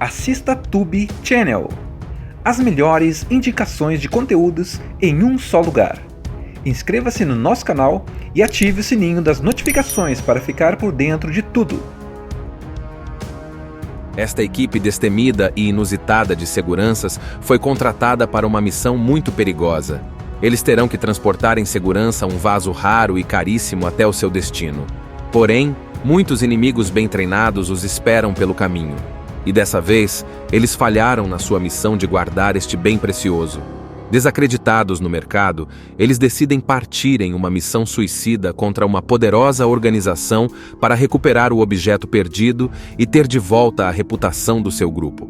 assista Tube Channel. As melhores indicações de conteúdos em um só lugar. Inscreva-se no nosso canal e ative o sininho das notificações para ficar por dentro de tudo. Esta equipe destemida e inusitada de seguranças foi contratada para uma missão muito perigosa. Eles terão que transportar em segurança um vaso raro e caríssimo até o seu destino. Porém, muitos inimigos bem treinados os esperam pelo caminho. E dessa vez, eles falharam na sua missão de guardar este bem precioso. Desacreditados no mercado, eles decidem partir em uma missão suicida contra uma poderosa organização para recuperar o objeto perdido e ter de volta a reputação do seu grupo.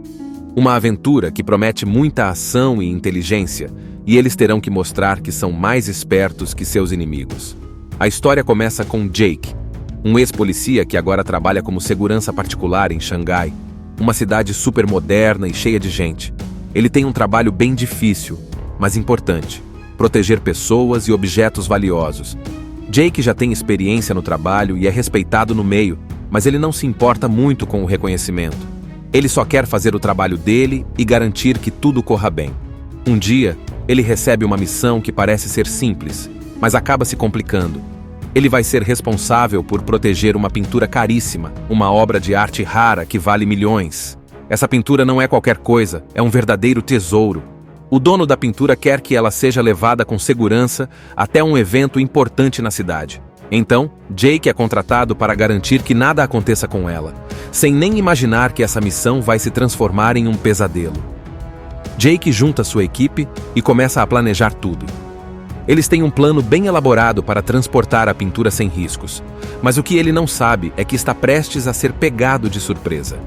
Uma aventura que promete muita ação e inteligência, e eles terão que mostrar que são mais espertos que seus inimigos. A história começa com Jake, um ex-policia que agora trabalha como segurança particular em Xangai, uma cidade super moderna e cheia de gente. Ele tem um trabalho bem difícil, mas importante: proteger pessoas e objetos valiosos. Jake já tem experiência no trabalho e é respeitado no meio, mas ele não se importa muito com o reconhecimento. Ele só quer fazer o trabalho dele e garantir que tudo corra bem. Um dia, ele recebe uma missão que parece ser simples, mas acaba se complicando. Ele vai ser responsável por proteger uma pintura caríssima, uma obra de arte rara que vale milhões. Essa pintura não é qualquer coisa, é um verdadeiro tesouro. O dono da pintura quer que ela seja levada com segurança até um evento importante na cidade. Então, Jake é contratado para garantir que nada aconteça com ela, sem nem imaginar que essa missão vai se transformar em um pesadelo. Jake junta sua equipe e começa a planejar tudo. Eles têm um plano bem elaborado para transportar a pintura sem riscos, mas o que ele não sabe é que está prestes a ser pegado de surpresa.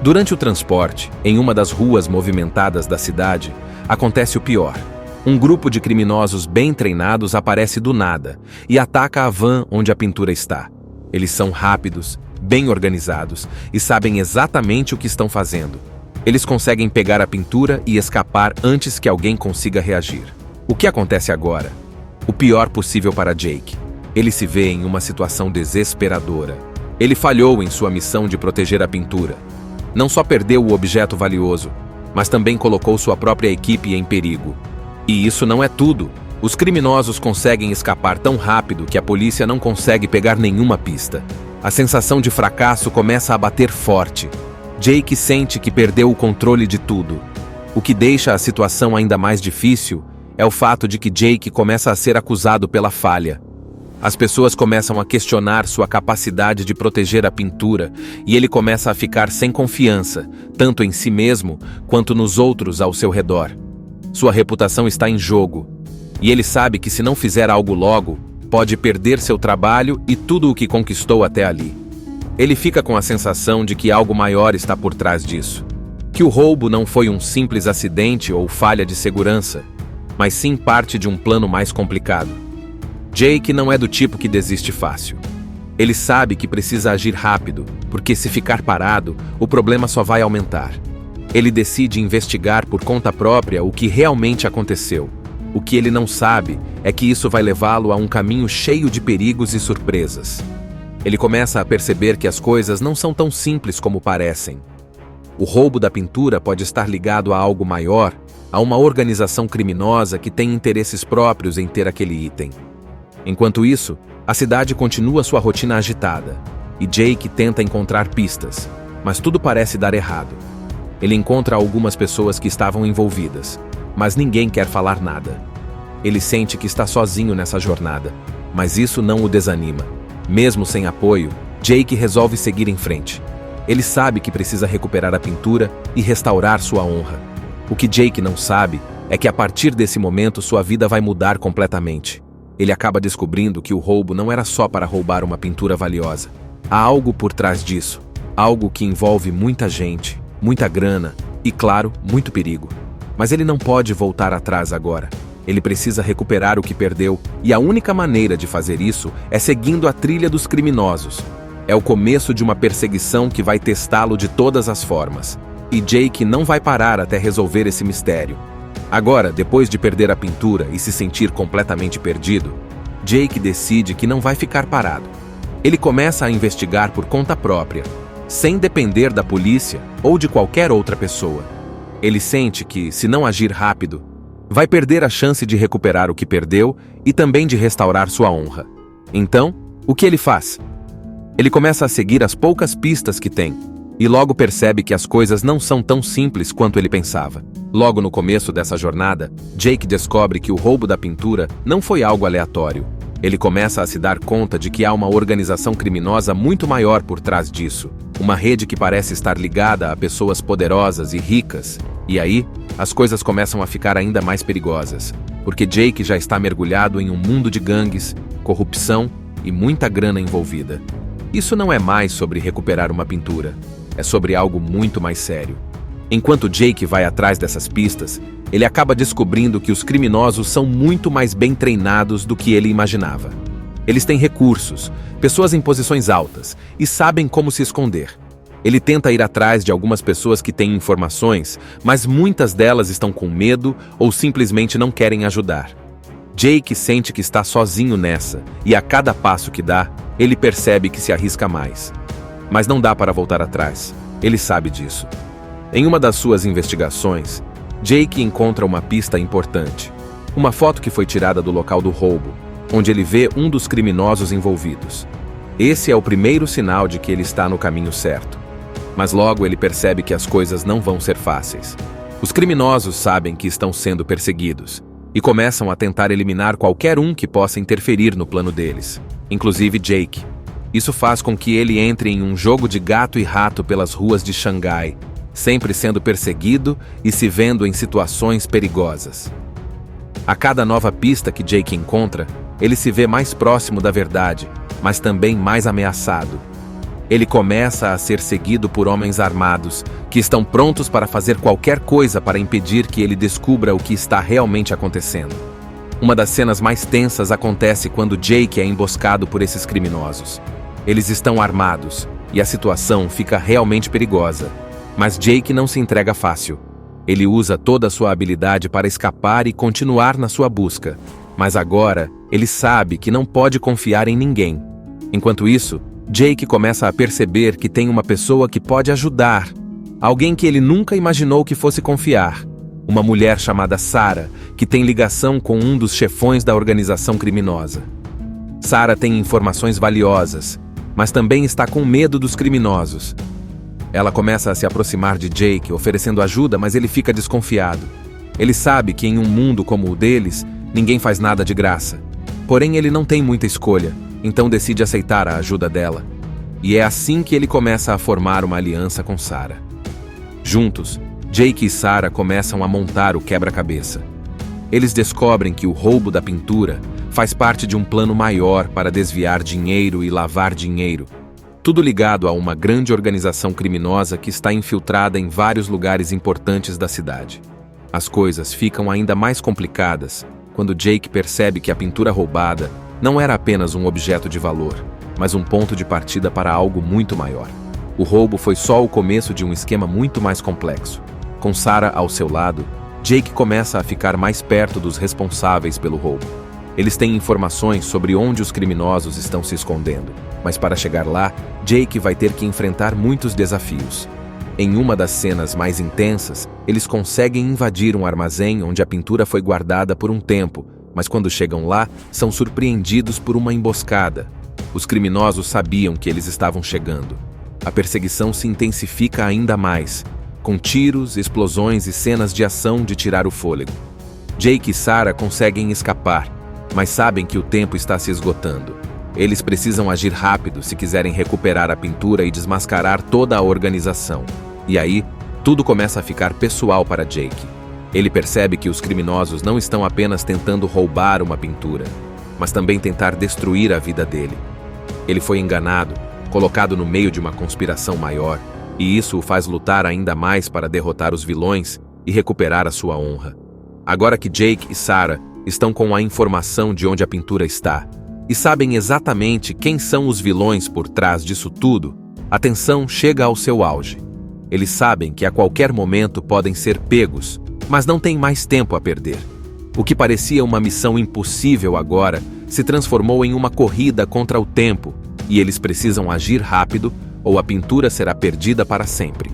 Durante o transporte, em uma das ruas movimentadas da cidade, acontece o pior. Um grupo de criminosos bem treinados aparece do nada e ataca a van onde a pintura está. Eles são rápidos, bem organizados e sabem exatamente o que estão fazendo. Eles conseguem pegar a pintura e escapar antes que alguém consiga reagir. O que acontece agora? O pior possível para Jake. Ele se vê em uma situação desesperadora. Ele falhou em sua missão de proteger a pintura. Não só perdeu o objeto valioso, mas também colocou sua própria equipe em perigo. E isso não é tudo. Os criminosos conseguem escapar tão rápido que a polícia não consegue pegar nenhuma pista. A sensação de fracasso começa a bater forte. Jake sente que perdeu o controle de tudo. O que deixa a situação ainda mais difícil é o fato de que Jake começa a ser acusado pela falha. As pessoas começam a questionar sua capacidade de proteger a pintura e ele começa a ficar sem confiança, tanto em si mesmo quanto nos outros ao seu redor. Sua reputação está em jogo, e ele sabe que se não fizer algo logo, pode perder seu trabalho e tudo o que conquistou até ali. Ele fica com a sensação de que algo maior está por trás disso, que o roubo não foi um simples acidente ou falha de segurança, mas sim parte de um plano mais complicado. Jake não é do tipo que desiste fácil. Ele sabe que precisa agir rápido, porque se ficar parado, o problema só vai aumentar. Ele decide investigar por conta própria o que realmente aconteceu. O que ele não sabe é que isso vai levá-lo a um caminho cheio de perigos e surpresas. Ele começa a perceber que as coisas não são tão simples como parecem. O roubo da pintura pode estar ligado a algo maior, a uma organização criminosa que tem interesses próprios em ter aquele item. Enquanto isso, a cidade continua sua rotina agitada, e Jake tenta encontrar pistas, mas tudo parece dar errado. Ele encontra algumas pessoas que estavam envolvidas, mas ninguém quer falar nada. Ele sente que está sozinho nessa jornada, mas isso não o desanima. Mesmo sem apoio, Jake resolve seguir em frente. Ele sabe que precisa recuperar a pintura e restaurar sua honra. O que Jake não sabe é que a partir desse momento sua vida vai mudar completamente. Ele acaba descobrindo que o roubo não era só para roubar uma pintura valiosa. Há algo por trás disso, algo que envolve muita gente, muita grana e, claro, muito perigo. Mas ele não pode voltar atrás agora. Ele precisa recuperar o que perdeu, e a única maneira de fazer isso é seguindo a trilha dos criminosos. É o começo de uma perseguição que vai testá-lo de todas as formas. E Jake não vai parar até resolver esse mistério. Agora, depois de perder a pintura e se sentir completamente perdido, Jake decide que não vai ficar parado. Ele começa a investigar por conta própria. sem depender da polícia ou de qualquer outra pessoa. Ele sente que, se não agir rápido, vai perder a chance de recuperar o que perdeu e também de restaurar sua honra. Então, o que ele faz? Ele começa a seguir as poucas pistas que tem, e logo percebe que as coisas não são tão simples quanto ele pensava. Logo no começo dessa jornada, Jake descobre que o roubo da pintura não foi algo aleatório. Ele começa a se dar conta de que há uma organização criminosa muito maior por trás disso, uma rede que parece estar ligada a pessoas poderosas e ricas. E aí, as coisas começam a ficar ainda mais perigosas, porque Jake já está mergulhado em um mundo de gangues, corrupção e muita grana envolvida. Isso não é mais sobre recuperar uma pintura, é sobre algo muito mais sério. Enquanto Jake vai atrás dessas pistas, ele acaba descobrindo que os criminosos são muito mais bem treinados do que ele imaginava. Eles têm recursos, pessoas em posições altas e sabem como se esconder. Ele tenta ir atrás de algumas pessoas que têm informações, mas muitas delas estão com medo ou simplesmente não querem ajudar. Jake sente que está sozinho nessa, e a cada passo que dá, ele percebe que se arrisca mais. Mas não dá para voltar atrás. Ele sabe disso. Em uma das suas investigações, Jake encontra uma pista importante. Uma foto que foi tirada do local do roubo, onde ele vê um dos criminosos envolvidos. Esse é o primeiro sinal de que ele está no caminho certo. Mas logo ele percebe que as coisas não vão ser fáceis. Os criminosos sabem que estão sendo perseguidos e começam a tentar eliminar qualquer um que possa interferir no plano deles, inclusive Jake. Isso faz com que ele entre em um jogo de gato e rato pelas ruas de Xangai, sempre sendo perseguido e se vendo em situações perigosas. A cada nova pista que Jake encontra, ele se vê mais próximo da verdade, mas também mais ameaçado. Ele começa a ser seguido por homens armados, que estão prontos para fazer qualquer coisa para impedir que ele descubra o que está realmente acontecendo. Uma das cenas mais tensas acontece quando Jake é emboscado por esses criminosos. Eles estão armados, e a situação fica realmente perigosa. Mas Jake não se entrega fácil. Ele usa toda a sua habilidade para escapar e continuar na sua busca. Mas agora, ele sabe que não pode confiar em ninguém. Enquanto isso, Jake começa a perceber que tem uma pessoa que pode ajudar. Alguém que ele nunca imaginou que fosse confiar. Uma mulher chamada Sarah, que tem ligação com um dos chefões da organização criminosa. Sarah tem informações valiosas, mas também está com medo dos criminosos. Ela começa a se aproximar de Jake, oferecendo ajuda, mas ele fica desconfiado. Ele sabe que em um mundo como o deles, ninguém faz nada de graça. Porém, ele não tem muita escolha, então decide aceitar a ajuda dela. E é assim que ele começa a formar uma aliança com Sarah. Juntos, Jake e Sarah começam a montar o quebra-cabeça. Eles descobrem que o roubo da pintura faz parte de um plano maior para desviar dinheiro e lavar dinheiro, tudo ligado a uma grande organização criminosa que está infiltrada em vários lugares importantes da cidade. As coisas ficam ainda mais complicadas quando Jake percebe que a pintura roubada não era apenas um objeto de valor, mas um ponto de partida para algo muito maior. O roubo foi só o começo de um esquema muito mais complexo. Com Sarah ao seu lado, Jake começa a ficar mais perto dos responsáveis pelo roubo. Eles têm informações sobre onde os criminosos estão se escondendo, mas para chegar lá, Jake vai ter que enfrentar muitos desafios. Em uma das cenas mais intensas, eles conseguem invadir um armazém onde a pintura foi guardada por um tempo, mas quando chegam lá, são surpreendidos por uma emboscada. Os criminosos sabiam que eles estavam chegando. A perseguição se intensifica ainda mais, com tiros, explosões e cenas de ação de tirar o fôlego. Jake e Sarah conseguem escapar, mas sabem que o tempo está se esgotando. Eles precisam agir rápido se quiserem recuperar a pintura e desmascarar toda a organização. E aí, tudo começa a ficar pessoal para Jake. Ele percebe que os criminosos não estão apenas tentando roubar uma pintura, mas também tentar destruir a vida dele. Ele foi enganado, colocado no meio de uma conspiração maior, e isso o faz lutar ainda mais para derrotar os vilões e recuperar a sua honra. Agora que Jake e Sarah estão com a informação de onde a pintura está e sabem exatamente quem são os vilões por trás disso tudo, a tensão chega ao seu auge. Eles sabem que a qualquer momento podem ser pegos, mas não têm mais tempo a perder. O que parecia uma missão impossível agora se transformou em uma corrida contra o tempo, e eles precisam agir rápido ou a pintura será perdida para sempre.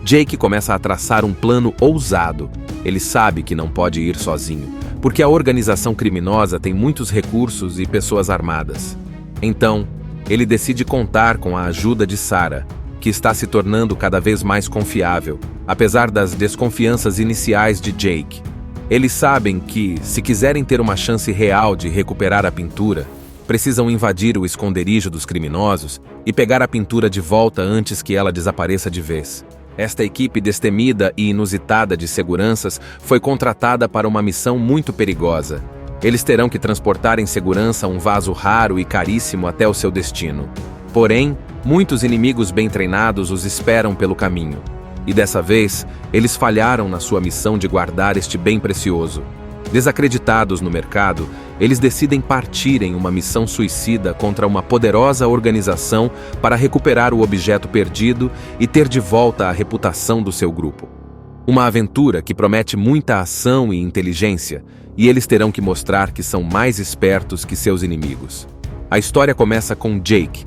Jake começa a traçar um plano ousado. Ele sabe que não pode ir sozinho, porque a organização criminosa tem muitos recursos e pessoas armadas. Então, ele decide contar com a ajuda de Sarah, que está se tornando cada vez mais confiável, apesar das desconfianças iniciais de Jake. Eles sabem que, se quiserem ter uma chance real de recuperar a pintura, precisam invadir o esconderijo dos criminosos e pegar a pintura de volta antes que ela desapareça de vez. Esta equipe destemida e inusitada de seguranças foi contratada para uma missão muito perigosa. Eles terão que transportar em segurança um vaso raro e caríssimo até o seu destino. Porém, muitos inimigos bem treinados os esperam pelo caminho. E dessa vez, eles falharam na sua missão de guardar este bem precioso. Desacreditados no mercado, eles decidem partir em uma missão suicida contra uma poderosa organização para recuperar o objeto perdido e ter de volta a reputação do seu grupo. Uma aventura que promete muita ação e inteligência, e eles terão que mostrar que são mais espertos que seus inimigos. A história começa com Jake,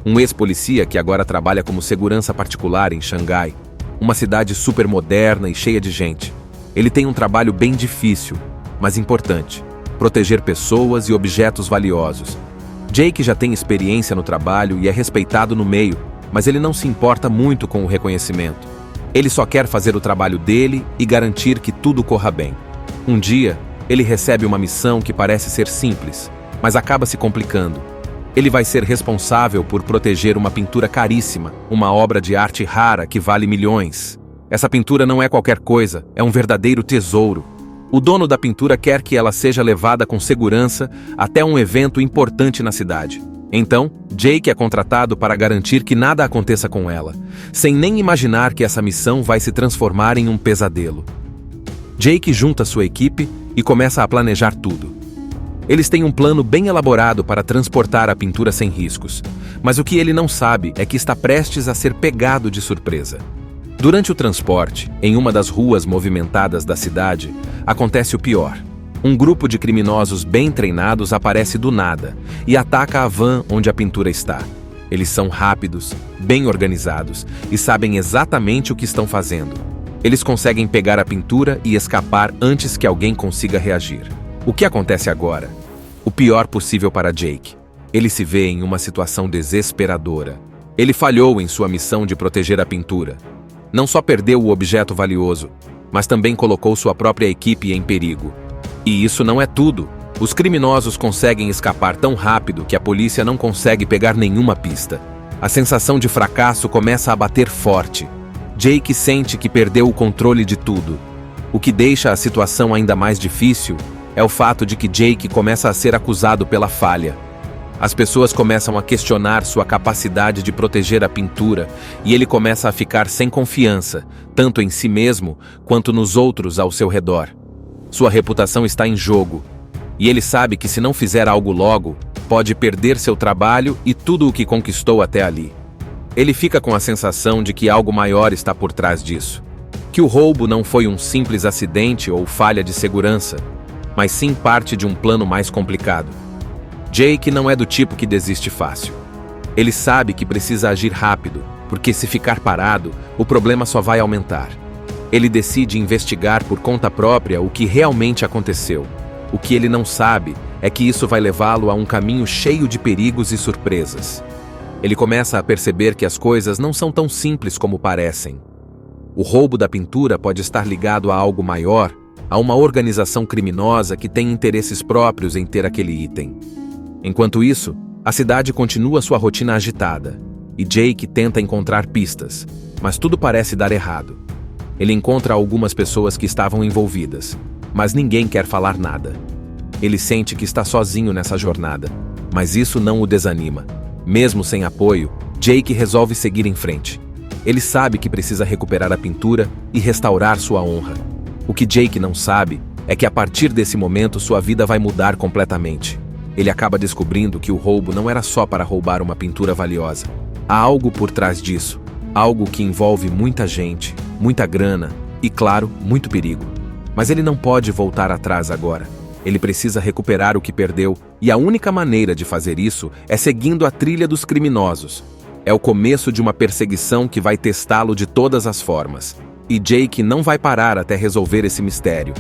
um ex-policia que agora trabalha como segurança particular em Xangai, uma cidade super moderna e cheia de gente. Ele tem um trabalho bem difícil, mas importante: proteger pessoas e objetos valiosos. Jake já tem experiência no trabalho e é respeitado no meio, mas ele não se importa muito com o reconhecimento. Ele só quer fazer o trabalho dele e garantir que tudo corra bem. Um dia, ele recebe uma missão que parece ser simples, mas acaba se complicando. Ele vai ser responsável por proteger uma pintura caríssima, uma obra de arte rara que vale milhões. Essa pintura não é qualquer coisa, é um verdadeiro tesouro. O dono da pintura quer que ela seja levada com segurança até um evento importante na cidade. Então, Jake é contratado para garantir que nada aconteça com ela, sem nem imaginar que essa missão vai se transformar em um pesadelo. Jake junta sua equipe e começa a planejar tudo. Eles têm um plano bem elaborado para transportar a pintura sem riscos, mas o que ele não sabe é que está prestes a ser pegado de surpresa. Durante o transporte, em uma das ruas movimentadas da cidade, acontece o pior. Um grupo de criminosos bem treinados aparece do nada e ataca a van onde a pintura está. Eles são rápidos, bem organizados e sabem exatamente o que estão fazendo. Eles conseguem pegar a pintura e escapar antes que alguém consiga reagir. O que acontece agora? O pior possível para Jake. Ele se vê em uma situação desesperadora. Ele falhou em sua missão de proteger a pintura. Não só perdeu o objeto valioso, mas também colocou sua própria equipe em perigo. E isso não é tudo. Os criminosos conseguem escapar tão rápido que a polícia não consegue pegar nenhuma pista. A sensação de fracasso começa a bater forte. Jake sente que perdeu o controle de tudo. O que deixa a situação ainda mais difícil é o fato de que Jake começa a ser acusado pela falha. As pessoas começam a questionar sua capacidade de proteger a pintura e ele começa a ficar sem confiança, tanto em si mesmo quanto nos outros ao seu redor. Sua reputação está em jogo, e ele sabe que se não fizer algo logo, pode perder seu trabalho e tudo o que conquistou até ali. Ele fica com a sensação de que algo maior está por trás disso, que o roubo não foi um simples acidente ou falha de segurança, mas sim parte de um plano mais complicado. Jake não é do tipo que desiste fácil. Ele sabe que precisa agir rápido, porque se ficar parado, o problema só vai aumentar. Ele decide investigar por conta própria o que realmente aconteceu. O que ele não sabe é que isso vai levá-lo a um caminho cheio de perigos e surpresas. Ele começa a perceber que as coisas não são tão simples como parecem. O roubo da pintura pode estar ligado a algo maior, a uma organização criminosa que tem interesses próprios em ter aquele item. Enquanto isso, a cidade continua sua rotina agitada, e Jake tenta encontrar pistas, mas tudo parece dar errado. Ele encontra algumas pessoas que estavam envolvidas, mas ninguém quer falar nada. Ele sente que está sozinho nessa jornada, mas isso não o desanima. Mesmo sem apoio, Jake resolve seguir em frente. Ele sabe que precisa recuperar a pintura e restaurar sua honra. O que Jake não sabe é que a partir desse momento sua vida vai mudar completamente. Ele acaba descobrindo que o roubo não era só para roubar uma pintura valiosa. Há algo por trás disso, algo que envolve muita gente, muita grana e, claro, muito perigo. Mas ele não pode voltar atrás agora. Ele precisa recuperar o que perdeu, e a única maneira de fazer isso é seguindo a trilha dos criminosos. É o começo de uma perseguição que vai testá-lo de todas as formas. E Jake não vai parar até resolver esse mistério.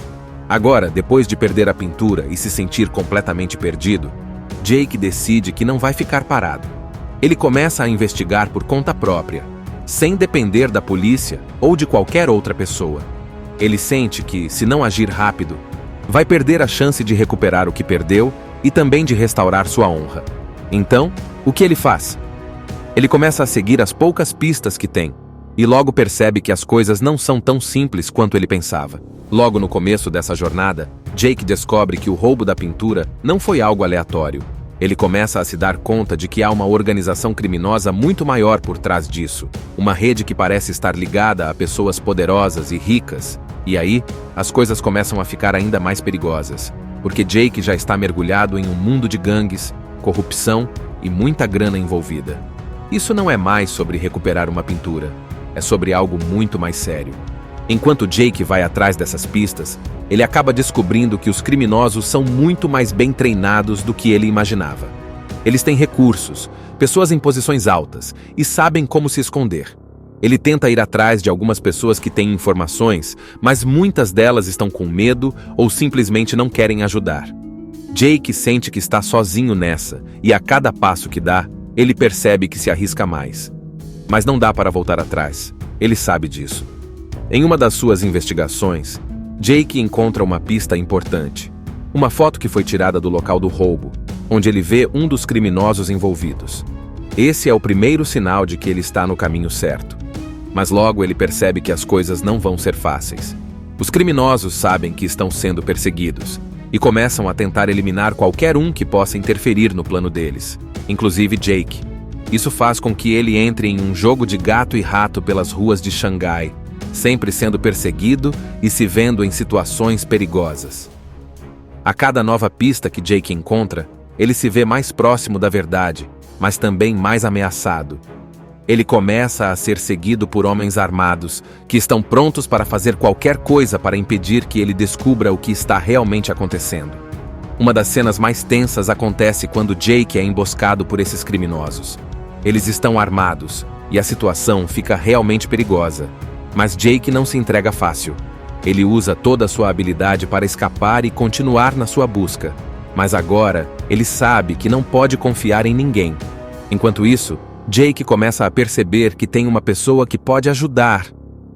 Agora, depois de perder a pintura e se sentir completamente perdido, Jake decide que não vai ficar parado. Ele começa a investigar por conta própria, sem depender da polícia ou de qualquer outra pessoa. Ele sente que, se não agir rápido, vai perder a chance de recuperar o que perdeu e também de restaurar sua honra. Então, o que ele faz? Ele começa a seguir as poucas pistas que tem, e logo percebe que as coisas não são tão simples quanto ele pensava. Logo no começo dessa jornada, Jake descobre que o roubo da pintura não foi algo aleatório. Ele começa a se dar conta de que há uma organização criminosa muito maior por trás disso, uma rede que parece estar ligada a pessoas poderosas e ricas. E aí, as coisas começam a ficar ainda mais perigosas, porque Jake já está mergulhado em um mundo de gangues, corrupção e muita grana envolvida. Isso não é mais sobre recuperar uma pintura, é sobre algo muito mais sério. Enquanto Jake vai atrás dessas pistas, ele acaba descobrindo que os criminosos são muito mais bem treinados do que ele imaginava. Eles têm recursos, pessoas em posições altas e sabem como se esconder. Ele tenta ir atrás de algumas pessoas que têm informações, mas muitas delas estão com medo ou simplesmente não querem ajudar. Jake sente que está sozinho nessa, e a cada passo que dá, ele percebe que se arrisca mais. Mas não dá para voltar atrás. Ele sabe disso. Em uma das suas investigações, Jake encontra uma pista importante. Uma foto que foi tirada do local do roubo, onde ele vê um dos criminosos envolvidos. Esse é o primeiro sinal de que ele está no caminho certo. Mas logo ele percebe que as coisas não vão ser fáceis. Os criminosos sabem que estão sendo perseguidos e começam a tentar eliminar qualquer um que possa interferir no plano deles, inclusive Jake. Isso faz com que ele entre em um jogo de gato e rato pelas ruas de Xangai, sempre sendo perseguido e se vendo em situações perigosas. A cada nova pista que Jake encontra, ele se vê mais próximo da verdade, mas também mais ameaçado. Ele começa a ser seguido por homens armados, que estão prontos para fazer qualquer coisa para impedir que ele descubra o que está realmente acontecendo. Uma das cenas mais tensas acontece quando Jake é emboscado por esses criminosos. Eles estão armados, e a situação fica realmente perigosa. Mas Jake não se entrega fácil. Ele usa toda a sua habilidade para escapar e continuar na sua busca. Mas agora, ele sabe que não pode confiar em ninguém. Enquanto isso, Jake começa a perceber que tem uma pessoa que pode ajudar.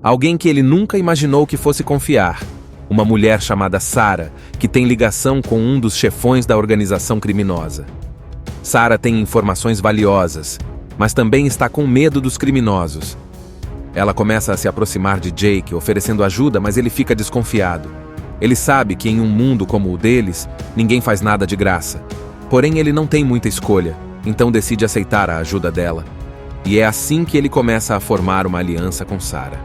Alguém que ele nunca imaginou que fosse confiar. Uma mulher chamada Sarah, que tem ligação com um dos chefões da organização criminosa. Sarah tem informações valiosas, mas também está com medo dos criminosos. Ela começa a se aproximar de Jake, oferecendo ajuda, mas ele fica desconfiado. Ele sabe que em um mundo como o deles, ninguém faz nada de graça. Porém, ele não tem muita escolha, então decide aceitar a ajuda dela. E é assim que ele começa a formar uma aliança com Sarah.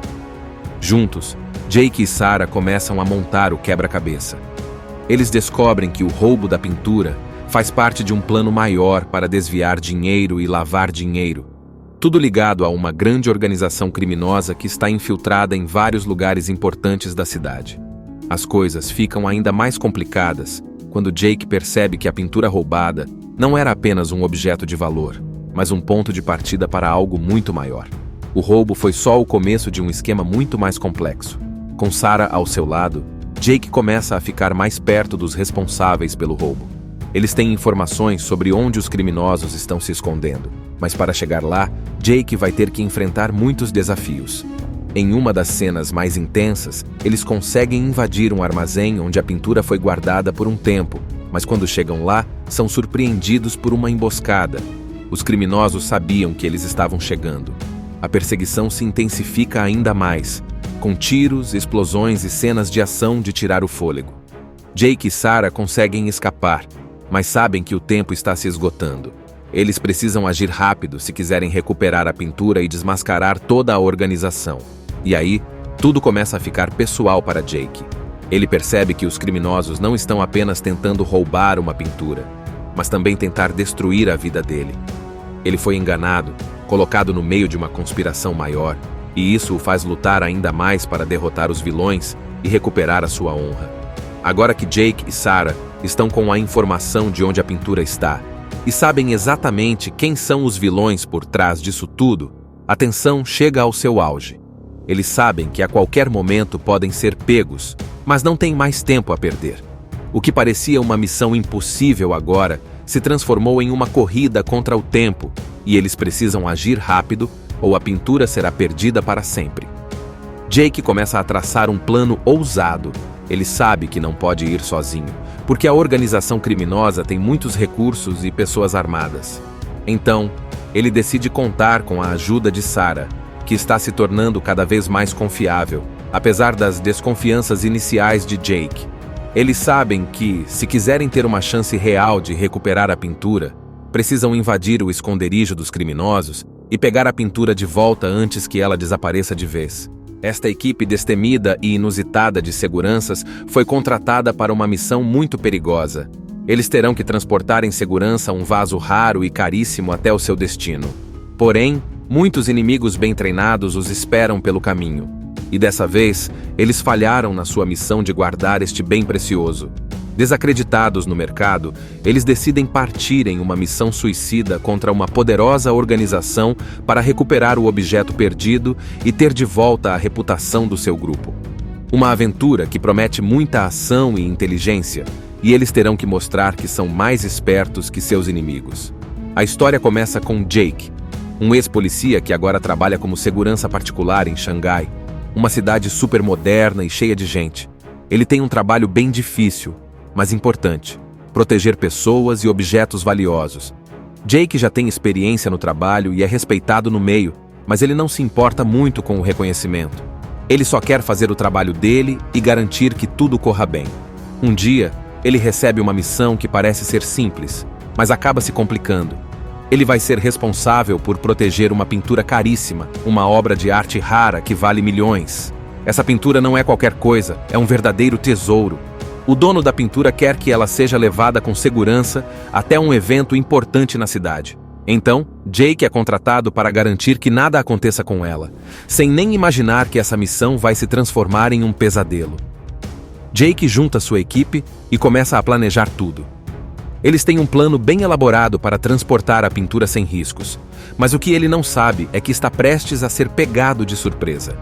Juntos, Jake e Sarah começam a montar o quebra-cabeça. Eles descobrem que o roubo da pintura faz parte de um plano maior para desviar dinheiro e lavar dinheiro. Tudo ligado a uma grande organização criminosa que está infiltrada em vários lugares importantes da cidade. As coisas ficam ainda mais complicadas quando Jake percebe que a pintura roubada não era apenas um objeto de valor, mas um ponto de partida para algo muito maior. O roubo foi só o começo de um esquema muito mais complexo. Com Sarah ao seu lado, Jake começa a ficar mais perto dos responsáveis pelo roubo. Eles têm informações sobre onde os criminosos estão se escondendo, mas para chegar lá, Jake vai ter que enfrentar muitos desafios. Em uma das cenas mais intensas, eles conseguem invadir um armazém onde a pintura foi guardada por um tempo, mas quando chegam lá, são surpreendidos por uma emboscada. Os criminosos sabiam que eles estavam chegando. A perseguição se intensifica ainda mais, com tiros, explosões e cenas de ação de tirar o fôlego. Jake e Sarah conseguem escapar, mas sabem que o tempo está se esgotando. Eles precisam agir rápido se quiserem recuperar a pintura e desmascarar toda a organização. E aí, tudo começa a ficar pessoal para Jake. Ele percebe que os criminosos não estão apenas tentando roubar uma pintura, mas também tentar destruir a vida dele. Ele foi enganado, colocado no meio de uma conspiração maior, e isso o faz lutar ainda mais para derrotar os vilões e recuperar a sua honra. Agora que Jake e Sarah estão com a informação de onde a pintura está, e sabem exatamente quem são os vilões por trás disso tudo, a tensão chega ao seu auge. Eles sabem que a qualquer momento podem ser pegos, mas não têm mais tempo a perder. O que parecia uma missão impossível agora se transformou em uma corrida contra o tempo, e eles precisam agir rápido ou a pintura será perdida para sempre. Jake começa a traçar um plano ousado. Ele sabe que não pode ir sozinho, porque a organização criminosa tem muitos recursos e pessoas armadas. Então, ele decide contar com a ajuda de Sarah, que está se tornando cada vez mais confiável, apesar das desconfianças iniciais de Jake. Eles sabem que, se quiserem ter uma chance real de recuperar a pintura, precisam invadir o esconderijo dos criminosos e pegar a pintura de volta antes que ela desapareça de vez. Esta equipe destemida e inusitada de seguranças foi contratada para uma missão muito perigosa. Eles terão que transportar em segurança um vaso raro e caríssimo até o seu destino. Porém, muitos inimigos bem treinados os esperam pelo caminho. E dessa vez, eles falharam na sua missão de guardar este bem precioso. Desacreditados no mercado, eles decidem partir em uma missão suicida contra uma poderosa organização para recuperar o objeto perdido e ter de volta a reputação do seu grupo. Uma aventura que promete muita ação e inteligência, e eles terão que mostrar que são mais espertos que seus inimigos. A história começa com Jake, um ex-polícia que agora trabalha como segurança particular em Xangai, uma cidade super moderna e cheia de gente. Ele tem um trabalho bem difícil, mas importante: proteger pessoas e objetos valiosos. Jake já tem experiência no trabalho e é respeitado no meio, mas ele não se importa muito com o reconhecimento. Ele só quer fazer o trabalho dele e garantir que tudo corra bem. Um dia, ele recebe uma missão que parece ser simples, mas acaba se complicando. Ele vai ser responsável por proteger uma pintura caríssima, uma obra de arte rara que vale milhões. Essa pintura não é qualquer coisa, é um verdadeiro tesouro. O dono da pintura quer que ela seja levada com segurança até um evento importante na cidade. Então, Jake é contratado para garantir que nada aconteça com ela, sem nem imaginar que essa missão vai se transformar em um pesadelo. Jake junta sua equipe e começa a planejar tudo. Eles têm um plano bem elaborado para transportar a pintura sem riscos, mas o que ele não sabe é que está prestes a ser pegado de surpresa.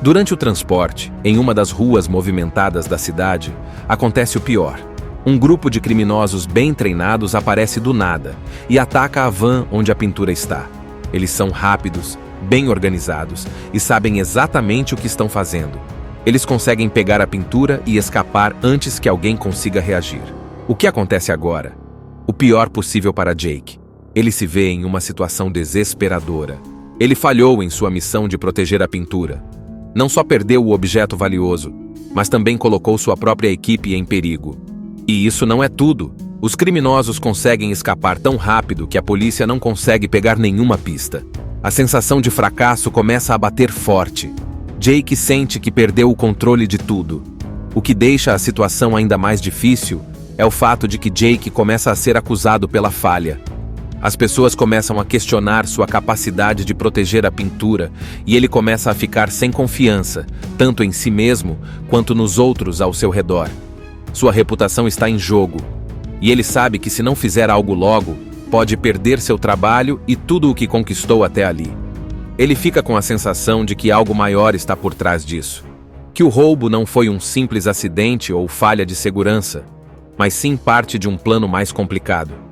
Durante o transporte, em uma das ruas movimentadas da cidade, acontece o pior. Um grupo de criminosos bem treinados aparece do nada e ataca a van onde a pintura está. Eles são rápidos, bem organizados e sabem exatamente o que estão fazendo. Eles conseguem pegar a pintura e escapar antes que alguém consiga reagir. O que acontece agora? O pior possível para Jake. Ele se vê em uma situação desesperadora. Ele falhou em sua missão de proteger a pintura. Não só perdeu o objeto valioso, mas também colocou sua própria equipe em perigo. E isso não é tudo. Os criminosos conseguem escapar tão rápido que a polícia não consegue pegar nenhuma pista. A sensação de fracasso começa a bater forte. Jake sente que perdeu o controle de tudo. O que deixa a situação ainda mais difícil é o fato de que Jake começa a ser acusado pela falha. As pessoas começam a questionar sua capacidade de proteger a pintura e ele começa a ficar sem confiança, tanto em si mesmo quanto nos outros ao seu redor. Sua reputação está em jogo, e ele sabe que se não fizer algo logo, pode perder seu trabalho e tudo o que conquistou até ali. Ele fica com a sensação de que algo maior está por trás disso, que o roubo não foi um simples acidente ou falha de segurança, mas sim parte de um plano mais complicado.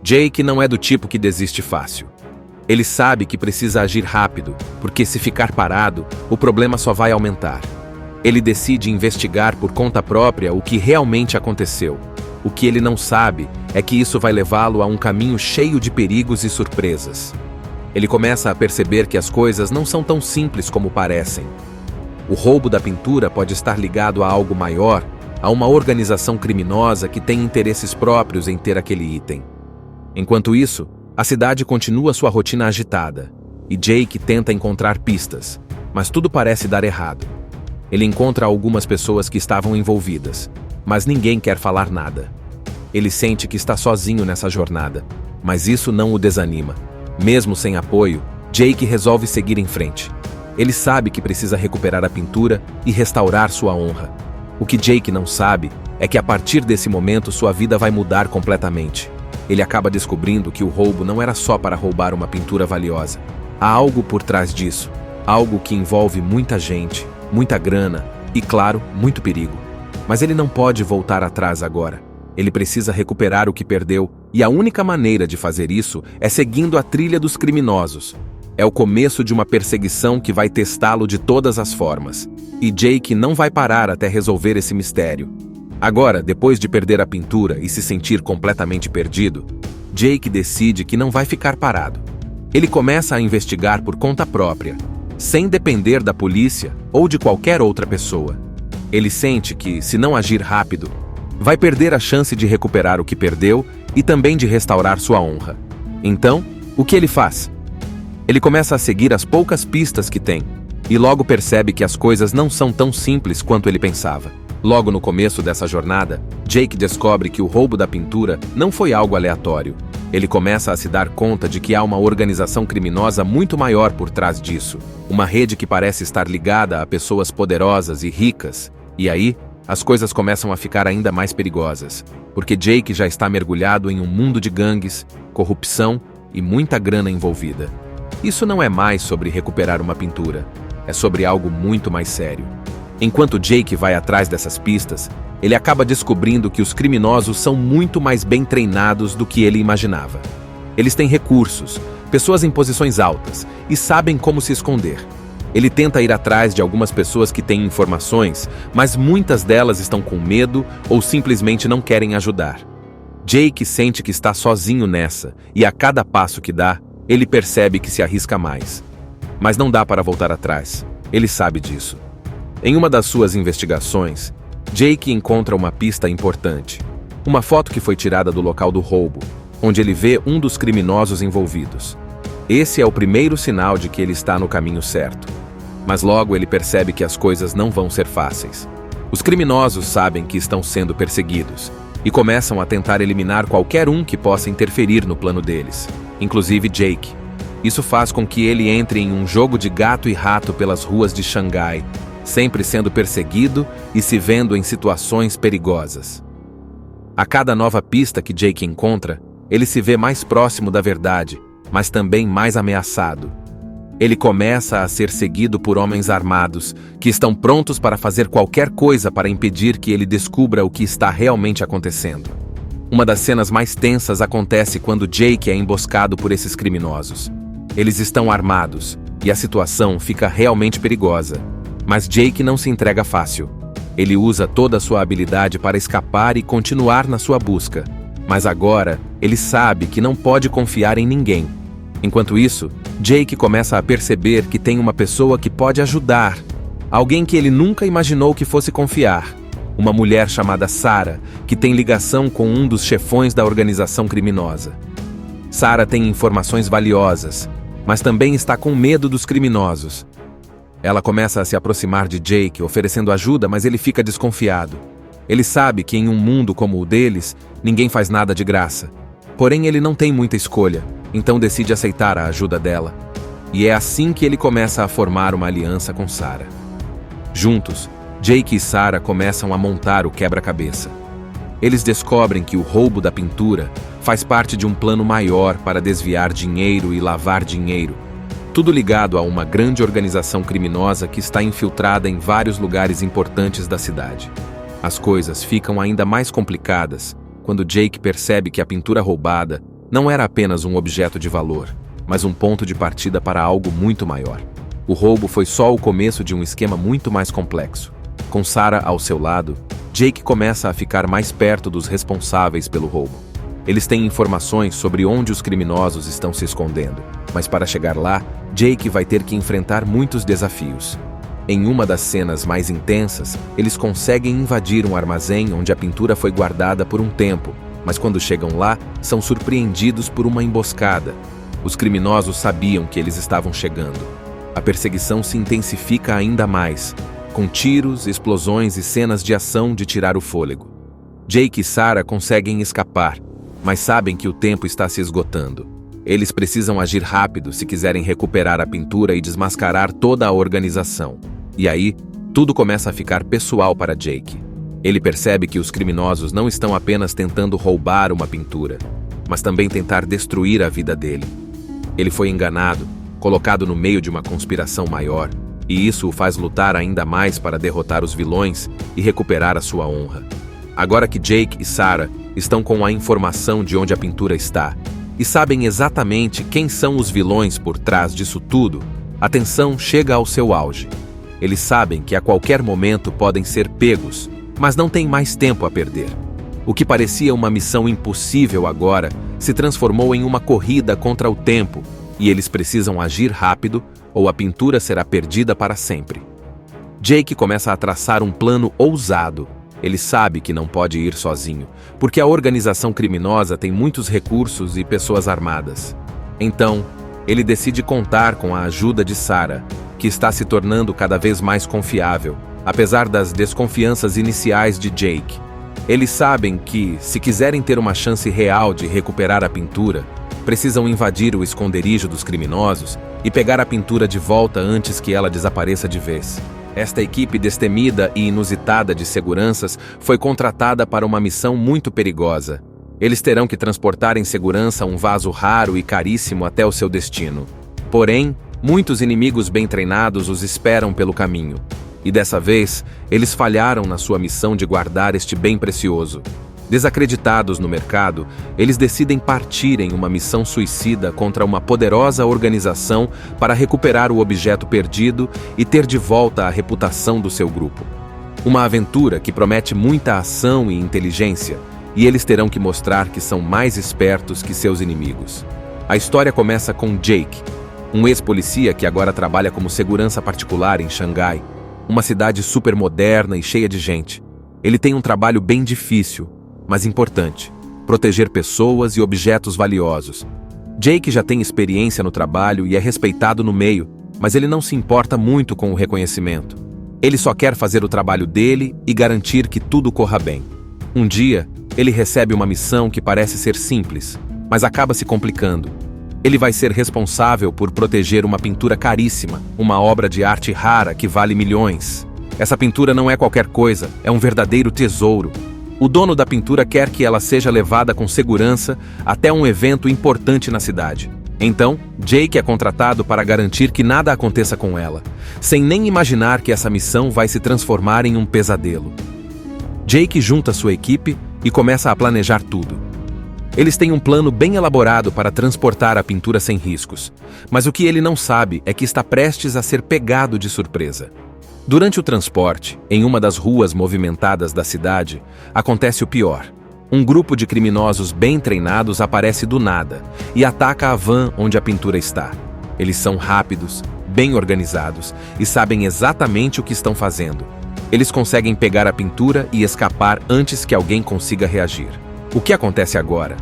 Jake não é do tipo que desiste fácil. Ele sabe que precisa agir rápido, porque se ficar parado, o problema só vai aumentar. Ele decide investigar por conta própria o que realmente aconteceu. O que ele não sabe é que isso vai levá-lo a um caminho cheio de perigos e surpresas. Ele começa a perceber que as coisas não são tão simples como parecem. O roubo da pintura pode estar ligado a algo maior, a uma organização criminosa que tem interesses próprios em ter aquele item. Enquanto isso, a cidade continua sua rotina agitada, e Jake tenta encontrar pistas, mas tudo parece dar errado. Ele encontra algumas pessoas que estavam envolvidas, mas ninguém quer falar nada. Ele sente que está sozinho nessa jornada, mas isso não o desanima. Mesmo sem apoio, Jake resolve seguir em frente. Ele sabe que precisa recuperar a pintura e restaurar sua honra. O que Jake não sabe é que a partir desse momento sua vida vai mudar completamente. ele acaba descobrindo que o roubo não era só para roubar uma pintura valiosa. Há algo por trás disso, algo que envolve muita gente, muita grana e, claro, muito perigo. Mas ele não pode voltar atrás agora. Ele precisa recuperar o que perdeu, e a única maneira de fazer isso é seguindo a trilha dos criminosos. É o começo de uma perseguição que vai testá-lo de todas as formas. E Jake não vai parar até resolver esse mistério. Agora, depois de perder a pintura e se sentir completamente perdido, Jake decide que não vai ficar parado. Ele começa a investigar por conta própria, sem depender da polícia ou de qualquer outra pessoa. Ele sente que, se não agir rápido, vai perder a chance de recuperar o que perdeu e também de restaurar sua honra. Então, o que ele faz? Ele começa a seguir as poucas pistas que tem, e logo percebe que as coisas não são tão simples quanto ele pensava. Logo no começo dessa jornada, Jake descobre que o roubo da pintura não foi algo aleatório. Ele começa a se dar conta de que há uma organização criminosa muito maior por trás disso, uma rede que parece estar ligada a pessoas poderosas e ricas. E aí, as coisas começam a ficar ainda mais perigosas, porque Jake já está mergulhado em um mundo de gangues, corrupção e muita grana envolvida. Isso não é mais sobre recuperar uma pintura, é sobre algo muito mais sério. Enquanto Jake vai atrás dessas pistas, ele acaba descobrindo que os criminosos são muito mais bem treinados do que ele imaginava. Eles têm recursos, pessoas em posições altas e sabem como se esconder. Ele tenta ir atrás de algumas pessoas que têm informações, mas muitas delas estão com medo ou simplesmente não querem ajudar. Jake sente que está sozinho nessa, e a cada passo que dá, ele percebe que se arrisca mais. Mas não dá para voltar atrás. Ele sabe disso. Em uma das suas investigações, Jake encontra uma pista importante. Uma foto que foi tirada do local do roubo, onde ele vê um dos criminosos envolvidos. Esse é o primeiro sinal de que ele está no caminho certo. Mas logo ele percebe que as coisas não vão ser fáceis. Os criminosos sabem que estão sendo perseguidos e começam a tentar eliminar qualquer um que possa interferir no plano deles, inclusive Jake. Isso faz com que ele entre em um jogo de gato e rato pelas ruas de Xangai, sempre sendo perseguido e se vendo em situações perigosas. A cada nova pista que Jake encontra, ele se vê mais próximo da verdade, mas também mais ameaçado. Ele começa a ser seguido por homens armados, que estão prontos para fazer qualquer coisa para impedir que ele descubra o que está realmente acontecendo. Uma das cenas mais tensas acontece quando Jake é emboscado por esses criminosos. Eles estão armados, e a situação fica realmente perigosa. Mas Jake não se entrega fácil. Ele usa toda a sua habilidade para escapar e continuar na sua busca. Mas agora, ele sabe que não pode confiar em ninguém. Enquanto isso, Jake começa a perceber que tem uma pessoa que pode ajudar. Alguém que ele nunca imaginou que fosse confiar. Uma mulher chamada Sarah, que tem ligação com um dos chefões da organização criminosa. Sarah tem informações valiosas, mas também está com medo dos criminosos. Ela começa a se aproximar de Jake, oferecendo ajuda, mas ele fica desconfiado. Ele sabe que em um mundo como o deles, ninguém faz nada de graça. Porém, ele não tem muita escolha, então decide aceitar a ajuda dela. E é assim que ele começa a formar uma aliança com Sarah. Juntos, Jake e Sarah começam a montar o quebra-cabeça. Eles descobrem que o roubo da pintura faz parte de um plano maior para desviar dinheiro e lavar dinheiro. Tudo ligado a uma grande organização criminosa que está infiltrada em vários lugares importantes da cidade. As coisas ficam ainda mais complicadas quando Jake percebe que a pintura roubada não era apenas um objeto de valor, mas um ponto de partida para algo muito maior. O roubo foi só o começo de um esquema muito mais complexo. Com Sarah ao seu lado, Jake começa a ficar mais perto dos responsáveis pelo roubo. Eles têm informações sobre onde os criminosos estão se escondendo, mas para chegar lá, Jake vai ter que enfrentar muitos desafios. Em uma das cenas mais intensas, eles conseguem invadir um armazém onde a pintura foi guardada por um tempo, mas quando chegam lá, são surpreendidos por uma emboscada. Os criminosos sabiam que eles estavam chegando. A perseguição se intensifica ainda mais, com tiros, explosões e cenas de ação de tirar o fôlego. Jake e Sarah conseguem escapar, mas sabem que o tempo está se esgotando. Eles precisam agir rápido se quiserem recuperar a pintura e desmascarar toda a organização. E aí, tudo começa a ficar pessoal para Jake. Ele percebe que os criminosos não estão apenas tentando roubar uma pintura. mas também tentar destruir a vida dele. Ele foi enganado, colocado no meio de uma conspiração maior, e isso o faz lutar ainda mais para derrotar os vilões e recuperar a sua honra. Agora que Jake e Sarah estão com a informação de onde a pintura está e sabem exatamente quem são os vilões por trás disso tudo, a tensão chega ao seu auge. Eles sabem que a qualquer momento podem ser pegos, mas não têm mais tempo a perder. O que parecia uma missão impossível agora se transformou em uma corrida contra o tempo, e eles precisam agir rápido ou a pintura será perdida para sempre. Jake começa a traçar um plano ousado. Ele sabe que não pode ir sozinho, porque a organização criminosa tem muitos recursos e pessoas armadas. Então, ele decide contar com a ajuda de Sarah, que está se tornando cada vez mais confiável, apesar das desconfianças iniciais de Jake. Eles sabem que, se quiserem ter uma chance real de recuperar a pintura, precisam invadir o esconderijo dos criminosos e pegar a pintura de volta antes que ela desapareça de vez. Esta equipe destemida e inusitada de seguranças foi contratada para uma missão muito perigosa. Eles terão que transportar em segurança um vaso raro e caríssimo até o seu destino. Porém, muitos inimigos bem treinados os esperam pelo caminho. E dessa vez, eles falharam na sua missão de guardar este bem precioso. Desacreditados no mercado, eles decidem partir em uma missão suicida contra uma poderosa organização para recuperar o objeto perdido e ter de volta a reputação do seu grupo. Uma aventura que promete muita ação e inteligência, e eles terão que mostrar que são mais espertos que seus inimigos. A história começa com Jake, um ex-polícia que agora trabalha como segurança particular em Xangai, uma cidade super moderna e cheia de gente. Ele tem um trabalho bem difícil, mas importante: proteger pessoas e objetos valiosos. Jake já tem experiência no trabalho e é respeitado no meio, mas ele não se importa muito com o reconhecimento. Ele só quer fazer o trabalho dele e garantir que tudo corra bem. Um dia, ele recebe uma missão que parece ser simples, mas acaba se complicando. Ele vai ser responsável por proteger uma pintura caríssima, uma obra de arte rara que vale milhões. Essa pintura não é qualquer coisa, é um verdadeiro tesouro. O dono da pintura quer que ela seja levada com segurança até um evento importante na cidade. Então, Jake é contratado para garantir que nada aconteça com ela, sem nem imaginar que essa missão vai se transformar em um pesadelo. Jake junta sua equipe e começa a planejar tudo. Eles têm um plano bem elaborado para transportar a pintura sem riscos, mas o que ele não sabe é que está prestes a ser pegado de surpresa. Durante o transporte, em uma das ruas movimentadas da cidade, acontece o pior. Um grupo de criminosos bem treinados aparece do nada e ataca a van onde a pintura está. Eles são rápidos, bem organizados e sabem exatamente o que estão fazendo. Eles conseguem pegar a pintura e escapar antes que alguém consiga reagir. O que acontece agora?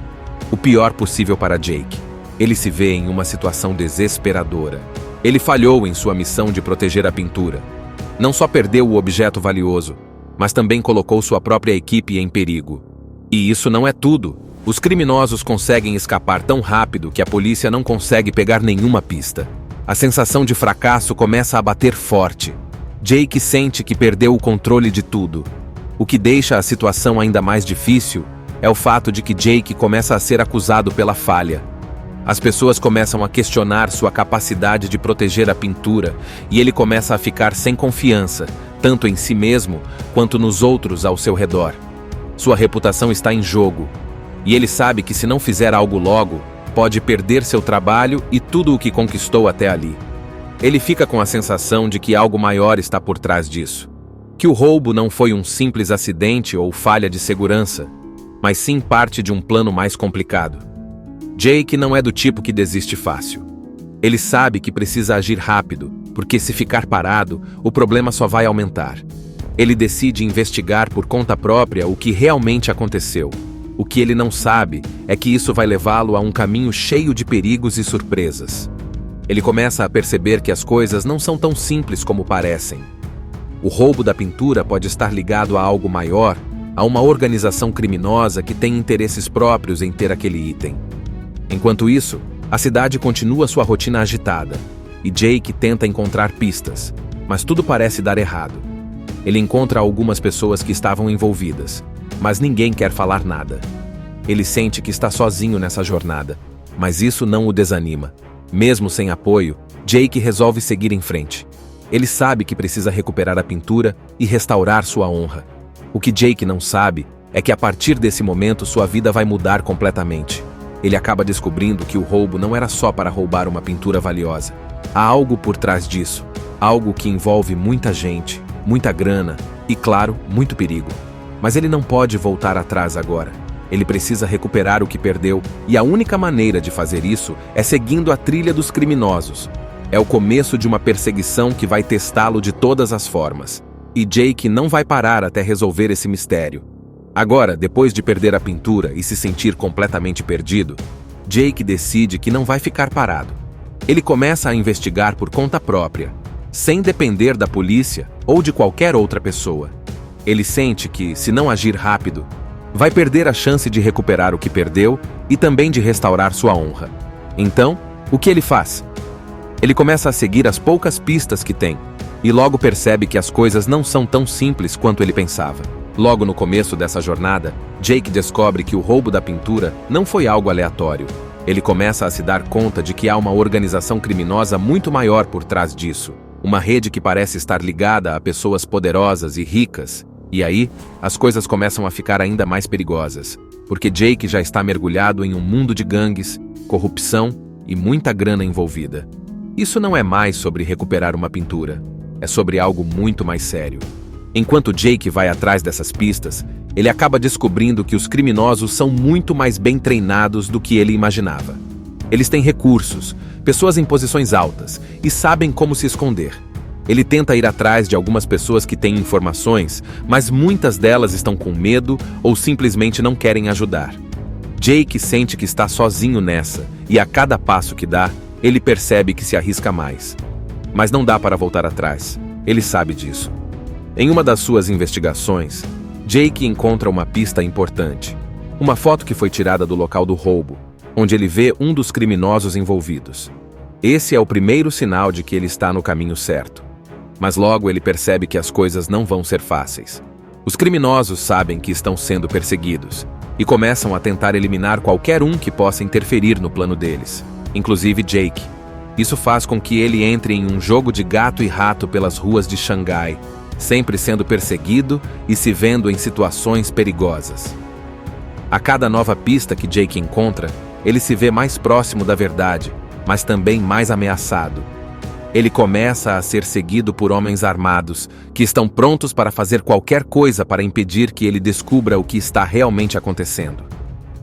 O pior possível para Jake. Ele se vê em uma situação desesperadora. Ele falhou em sua missão de proteger a pintura. Não só perdeu o objeto valioso, mas também colocou sua própria equipe em perigo. E isso não é tudo. Os criminosos conseguem escapar tão rápido que a polícia não consegue pegar nenhuma pista. A sensação de fracasso começa a bater forte. Jake sente que perdeu o controle de tudo. O que deixa a situação ainda mais difícil é o fato de que Jake começa a ser acusado pela falha. As pessoas começam a questionar sua capacidade de proteger a pintura e ele começa a ficar sem confiança, tanto em si mesmo quanto nos outros ao seu redor. Sua reputação está em jogo, e ele sabe que se não fizer algo logo, pode perder seu trabalho e tudo o que conquistou até ali. Ele fica com a sensação de que algo maior está por trás disso, que o roubo não foi um simples acidente ou falha de segurança, mas sim parte de um plano mais complicado. Jake não é do tipo que desiste fácil. Ele sabe que precisa agir rápido, porque se ficar parado, o problema só vai aumentar. Ele decide investigar por conta própria o que realmente aconteceu. O que ele não sabe é que isso vai levá-lo a um caminho cheio de perigos e surpresas. Ele começa a perceber que as coisas não são tão simples como parecem. O roubo da pintura pode estar ligado a algo maior, a uma organização criminosa que tem interesses próprios em ter aquele item. Enquanto isso, a cidade continua sua rotina agitada, e Jake tenta encontrar pistas, mas tudo parece dar errado. Ele encontra algumas pessoas que estavam envolvidas, mas ninguém quer falar nada. Ele sente que está sozinho nessa jornada, mas isso não o desanima. Mesmo sem apoio, Jake resolve seguir em frente. Ele sabe que precisa recuperar a pintura e restaurar sua honra. O que Jake não sabe é que a partir desse momento sua vida vai mudar completamente. Ele acaba descobrindo que o roubo não era só para roubar uma pintura valiosa. Há algo por trás disso, algo que envolve muita gente, muita grana e, claro, muito perigo. Mas ele não pode voltar atrás agora. Ele precisa recuperar o que perdeu, e a única maneira de fazer isso é seguindo a trilha dos criminosos. É o começo de uma perseguição que vai testá-lo de todas as formas. E Jake não vai parar até resolver esse mistério. Agora, depois de perder a pintura e se sentir completamente perdido, Jake decide que não vai ficar parado. Ele começa a investigar por conta própria, sem depender da polícia ou de qualquer outra pessoa. Ele sente que, se não agir rápido, vai perder a chance de recuperar o que perdeu e também de restaurar sua honra. Então, o que ele faz? Ele começa a seguir as poucas pistas que tem, e logo percebe que as coisas não são tão simples quanto ele pensava. Logo no começo dessa jornada, Jake descobre que o roubo da pintura não foi algo aleatório. Ele começa a se dar conta de que há uma organização criminosa muito maior por trás disso, uma rede que parece estar ligada a pessoas poderosas e ricas. E aí, as coisas começam a ficar ainda mais perigosas, porque Jake já está mergulhado em um mundo de gangues, corrupção e muita grana envolvida. Isso não é mais sobre recuperar uma pintura, é sobre algo muito mais sério. Enquanto Jake vai atrás dessas pistas, ele acaba descobrindo que os criminosos são muito mais bem treinados do que ele imaginava. Eles têm recursos, pessoas em posições altas e sabem como se esconder. Ele tenta ir atrás de algumas pessoas que têm informações, mas muitas delas estão com medo ou simplesmente não querem ajudar. Jake sente que está sozinho nessa, e a cada passo que dá, ele percebe que se arrisca mais. Mas não dá para voltar atrás. Ele sabe disso. Em uma das suas investigações, Jake encontra uma pista importante. Uma foto que foi tirada do local do roubo, onde ele vê um dos criminosos envolvidos. Esse é o primeiro sinal de que ele está no caminho certo. Mas logo ele percebe que as coisas não vão ser fáceis. Os criminosos sabem que estão sendo perseguidos e começam a tentar eliminar qualquer um que possa interferir no plano deles, inclusive Jake. Isso faz com que ele entre em um jogo de gato e rato pelas ruas de Xangai, sempre sendo perseguido e se vendo em situações perigosas. A cada nova pista que Jake encontra, ele se vê mais próximo da verdade, mas também mais ameaçado. Ele começa a ser seguido por homens armados, que estão prontos para fazer qualquer coisa para impedir que ele descubra o que está realmente acontecendo.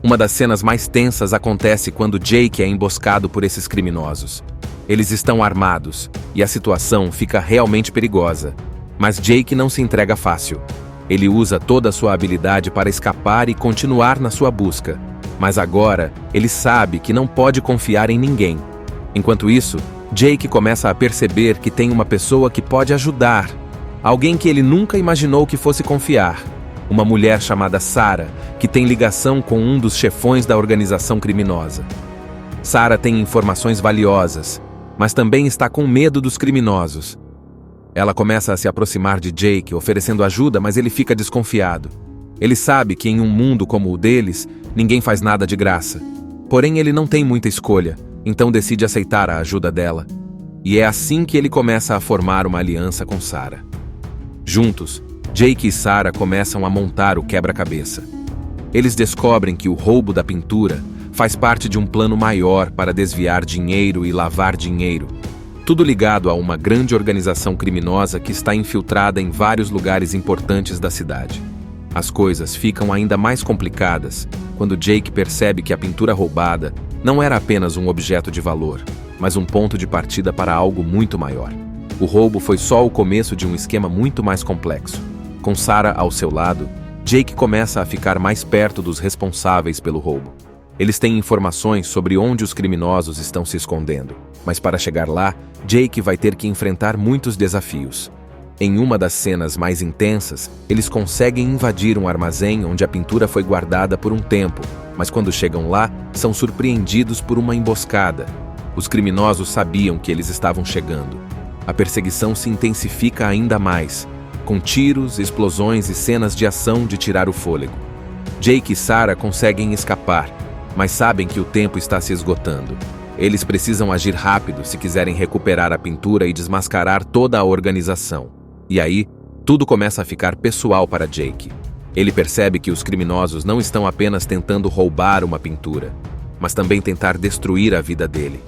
Uma das cenas mais tensas acontece quando Jake é emboscado por esses criminosos. Eles estão armados, e a situação fica realmente perigosa. Mas Jake não se entrega fácil. Ele usa toda a sua habilidade para escapar e continuar na sua busca. Mas agora, ele sabe que não pode confiar em ninguém. Enquanto isso, Jake começa a perceber que tem uma pessoa que pode ajudar. Alguém que ele nunca imaginou que fosse confiar. Uma mulher chamada Sarah, que tem ligação com um dos chefões da organização criminosa. Sarah tem informações valiosas, mas também está com medo dos criminosos. Ela começa a se aproximar de Jake, oferecendo ajuda, mas ele fica desconfiado. Ele sabe que em um mundo como o deles, ninguém faz nada de graça. Porém, ele não tem muita escolha, então decide aceitar a ajuda dela. E é assim que ele começa a formar uma aliança com Sarah. Juntos, Jake e Sarah começam a montar o quebra-cabeça. Eles descobrem que o roubo da pintura faz parte de um plano maior para desviar dinheiro e lavar dinheiro. Tudo ligado a uma grande organização criminosa que está infiltrada em vários lugares importantes da cidade. As coisas ficam ainda mais complicadas quando Jake percebe que a pintura roubada não era apenas um objeto de valor, mas um ponto de partida para algo muito maior. O roubo foi só o começo de um esquema muito mais complexo. Com Sarah ao seu lado, Jake começa a ficar mais perto dos responsáveis pelo roubo. Eles têm informações sobre onde os criminosos estão se escondendo, mas para chegar lá, Jake vai ter que enfrentar muitos desafios. Em uma das cenas mais intensas, eles conseguem invadir um armazém onde a pintura foi guardada por um tempo, mas quando chegam lá, são surpreendidos por uma emboscada. Os criminosos sabiam que eles estavam chegando. A perseguição se intensifica ainda mais, com tiros, explosões e cenas de ação de tirar o fôlego. Jake e Sarah conseguem escapar, mas sabem que o tempo está se esgotando. Eles precisam agir rápido se quiserem recuperar a pintura e desmascarar toda a organização. E aí, tudo começa a ficar pessoal para Jake. Ele percebe que os criminosos não estão apenas tentando roubar uma pintura, mas também tentar destruir a vida dele.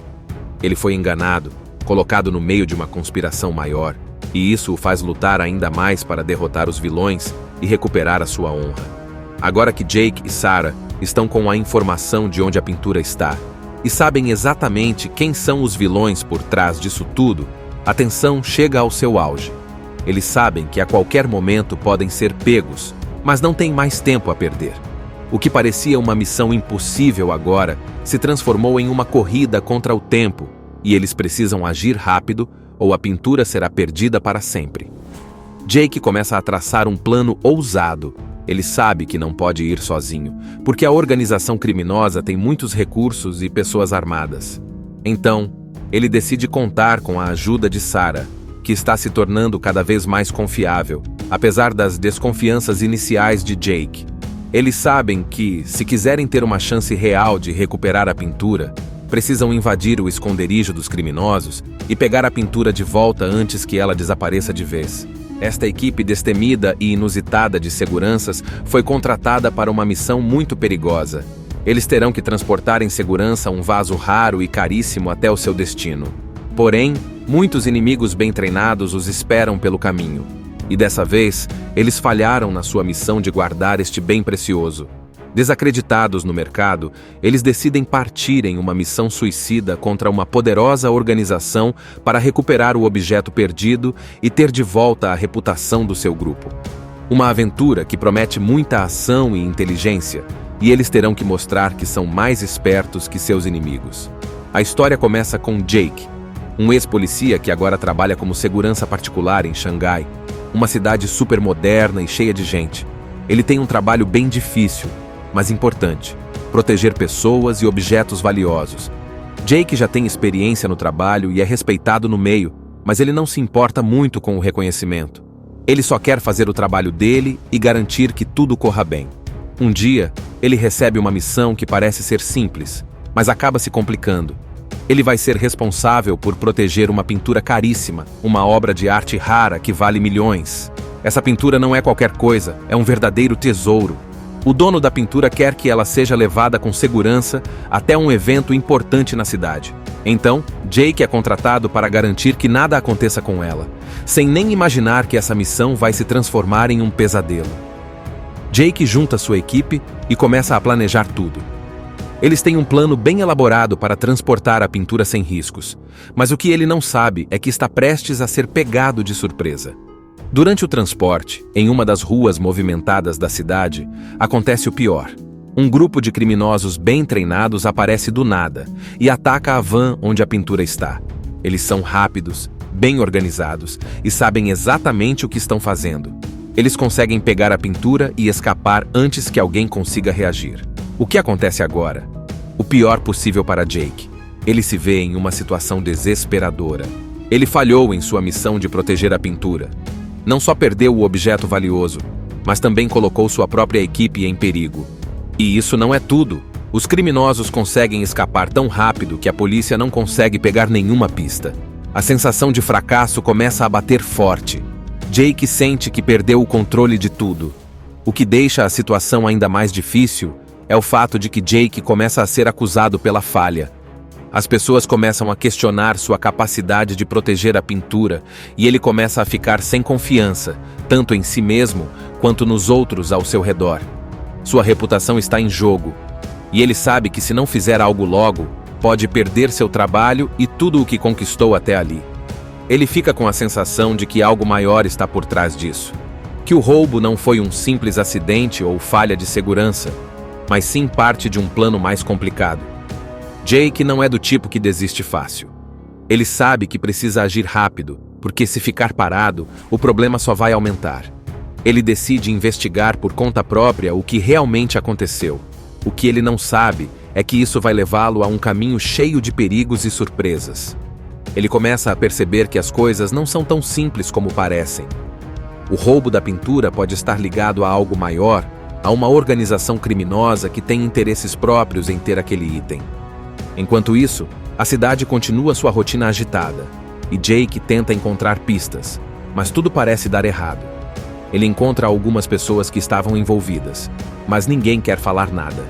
Ele foi enganado, colocado no meio de uma conspiração maior, e isso o faz lutar ainda mais para derrotar os vilões e recuperar a sua honra. Agora que Jake e Sarah estão com a informação de onde a pintura está e sabem exatamente quem são os vilões por trás disso tudo, a tensão chega ao seu auge. Eles sabem que a qualquer momento podem ser pegos, mas não têm mais tempo a perder. O que parecia uma missão impossível agora se transformou em uma corrida contra o tempo, e eles precisam agir rápido ou a pintura será perdida para sempre. Jake começa a traçar um plano ousado. Ele sabe que não pode ir sozinho, porque a organização criminosa tem muitos recursos e pessoas armadas. Então, ele decide contar com a ajuda de Sarah, que está se tornando cada vez mais confiável, apesar das desconfianças iniciais de Jake. Eles sabem que, se quiserem ter uma chance real de recuperar a pintura, precisam invadir o esconderijo dos criminosos e pegar a pintura de volta antes que ela desapareça de vez. Esta equipe destemida e inusitada de seguranças foi contratada para uma missão muito perigosa. Eles terão que transportar em segurança um vaso raro e caríssimo até o seu destino. Porém, muitos inimigos bem treinados os esperam pelo caminho. E dessa vez, eles falharam na sua missão de guardar este bem precioso. Desacreditados no mercado, eles decidem partir em uma missão suicida contra uma poderosa organização para recuperar o objeto perdido e ter de volta a reputação do seu grupo. Uma aventura que promete muita ação e inteligência, e eles terão que mostrar que são mais espertos que seus inimigos. A história começa com Jake, um ex-polícia que agora trabalha como segurança particular em Xangai, uma cidade super moderna e cheia de gente. Ele tem um trabalho bem difícil, mas importante: proteger pessoas e objetos valiosos. Jake já tem experiência no trabalho e é respeitado no meio, mas ele não se importa muito com o reconhecimento. Ele só quer fazer o trabalho dele e garantir que tudo corra bem. Um dia, ele recebe uma missão que parece ser simples, mas acaba se complicando. Ele vai ser responsável por proteger uma pintura caríssima, uma obra de arte rara que vale milhões. Essa pintura não é qualquer coisa, é um verdadeiro tesouro. O dono da pintura quer que ela seja levada com segurança até um evento importante na cidade. Então, Jake é contratado para garantir que nada aconteça com ela, sem nem imaginar que essa missão vai se transformar em um pesadelo. Jake junta sua equipe e começa a planejar tudo. Eles têm um plano bem elaborado para transportar a pintura sem riscos, mas o que ele não sabe é que está prestes a ser pegado de surpresa. Durante o transporte, em uma das ruas movimentadas da cidade, acontece o pior. Um grupo de criminosos bem treinados aparece do nada e ataca a van onde a pintura está. Eles são rápidos, bem organizados e sabem exatamente o que estão fazendo. Eles conseguem pegar a pintura e escapar antes que alguém consiga reagir. O que acontece agora? O pior possível para Jake. Ele se vê em uma situação desesperadora. Ele falhou em sua missão de proteger a pintura. Não só perdeu o objeto valioso, mas também colocou sua própria equipe em perigo. E isso não é tudo. Os criminosos conseguem escapar tão rápido que a polícia não consegue pegar nenhuma pista. A sensação de fracasso começa a bater forte. Jake sente que perdeu o controle de tudo. O que deixa a situação ainda mais difícil é o fato de que Jake começa a ser acusado pela falha. As pessoas começam a questionar sua capacidade de proteger a pintura e ele começa a ficar sem confiança, tanto em si mesmo quanto nos outros ao seu redor. Sua reputação está em jogo, e ele sabe que se não fizer algo logo, pode perder seu trabalho e tudo o que conquistou até ali. Ele fica com a sensação de que algo maior está por trás disso, que o roubo não foi um simples acidente ou falha de segurança, mas sim parte de um plano mais complicado. Jake não é do tipo que desiste fácil. Ele sabe que precisa agir rápido, porque se ficar parado, o problema só vai aumentar. Ele decide investigar por conta própria o que realmente aconteceu. O que ele não sabe é que isso vai levá-lo a um caminho cheio de perigos e surpresas. Ele começa a perceber que as coisas não são tão simples como parecem. O roubo da pintura pode estar ligado a algo maior, Há uma organização criminosa que tem interesses próprios em ter aquele item. Enquanto isso, a cidade continua sua rotina agitada, e Jake tenta encontrar pistas, mas tudo parece dar errado. Ele encontra algumas pessoas que estavam envolvidas, mas ninguém quer falar nada.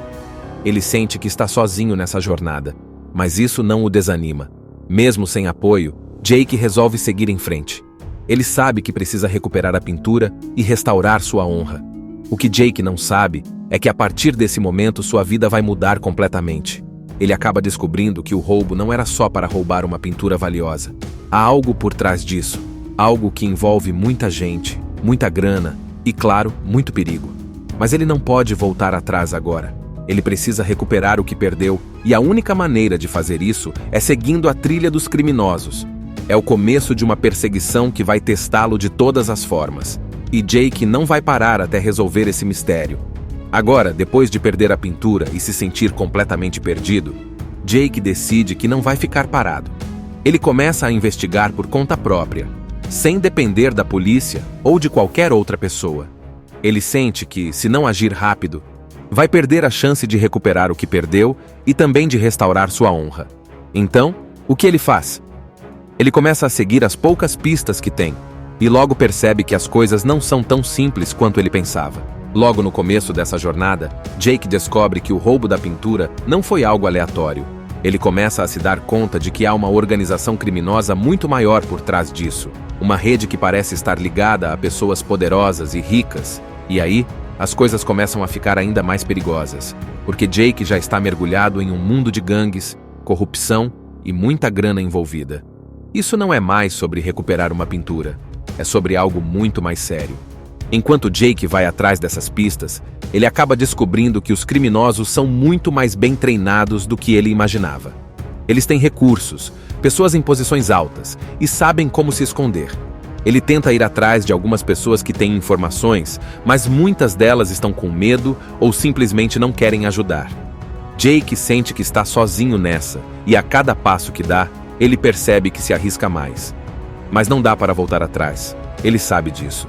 Ele sente que está sozinho nessa jornada, mas isso não o desanima. Mesmo sem apoio, Jake resolve seguir em frente. Ele sabe que precisa recuperar a pintura e restaurar sua honra. O que Jake não sabe é que a partir desse momento sua vida vai mudar completamente. Ele acaba descobrindo que o roubo não era só para roubar uma pintura valiosa. Há algo por trás disso, algo que envolve muita gente, muita grana e, claro, muito perigo. Mas ele não pode voltar atrás agora. Ele precisa recuperar o que perdeu, e a única maneira de fazer isso é seguindo a trilha dos criminosos. É o começo de uma perseguição que vai testá-lo de todas as formas. E Jake não vai parar até resolver esse mistério. Agora, depois de perder a pintura e se sentir completamente perdido, Jake decide que não vai ficar parado. Ele começa a investigar por conta própria, sem depender da polícia ou de qualquer outra pessoa. Ele sente que, se não agir rápido, vai perder a chance de recuperar o que perdeu e também de restaurar sua honra. Então, o que ele faz? Ele começa a seguir as poucas pistas que tem, e logo percebe que as coisas não são tão simples quanto ele pensava. Logo no começo dessa jornada, Jake descobre que o roubo da pintura não foi algo aleatório. Ele começa a se dar conta de que há uma organização criminosa muito maior por trás disso, uma rede que parece estar ligada a pessoas poderosas e ricas. E aí, as coisas começam a ficar ainda mais perigosas, porque Jake já está mergulhado em um mundo de gangues, corrupção e muita grana envolvida. Isso não é mais sobre recuperar uma pintura, é sobre algo muito mais sério. Enquanto Jake vai atrás dessas pistas, ele acaba descobrindo que os criminosos são muito mais bem treinados do que ele imaginava. Eles têm recursos, pessoas em posições altas e sabem como se esconder. Ele tenta ir atrás de algumas pessoas que têm informações, mas muitas delas estão com medo ou simplesmente não querem ajudar. Jake sente que está sozinho nessa, e a cada passo que dá, ele percebe que se arrisca mais. Mas não dá para voltar atrás, ele sabe disso.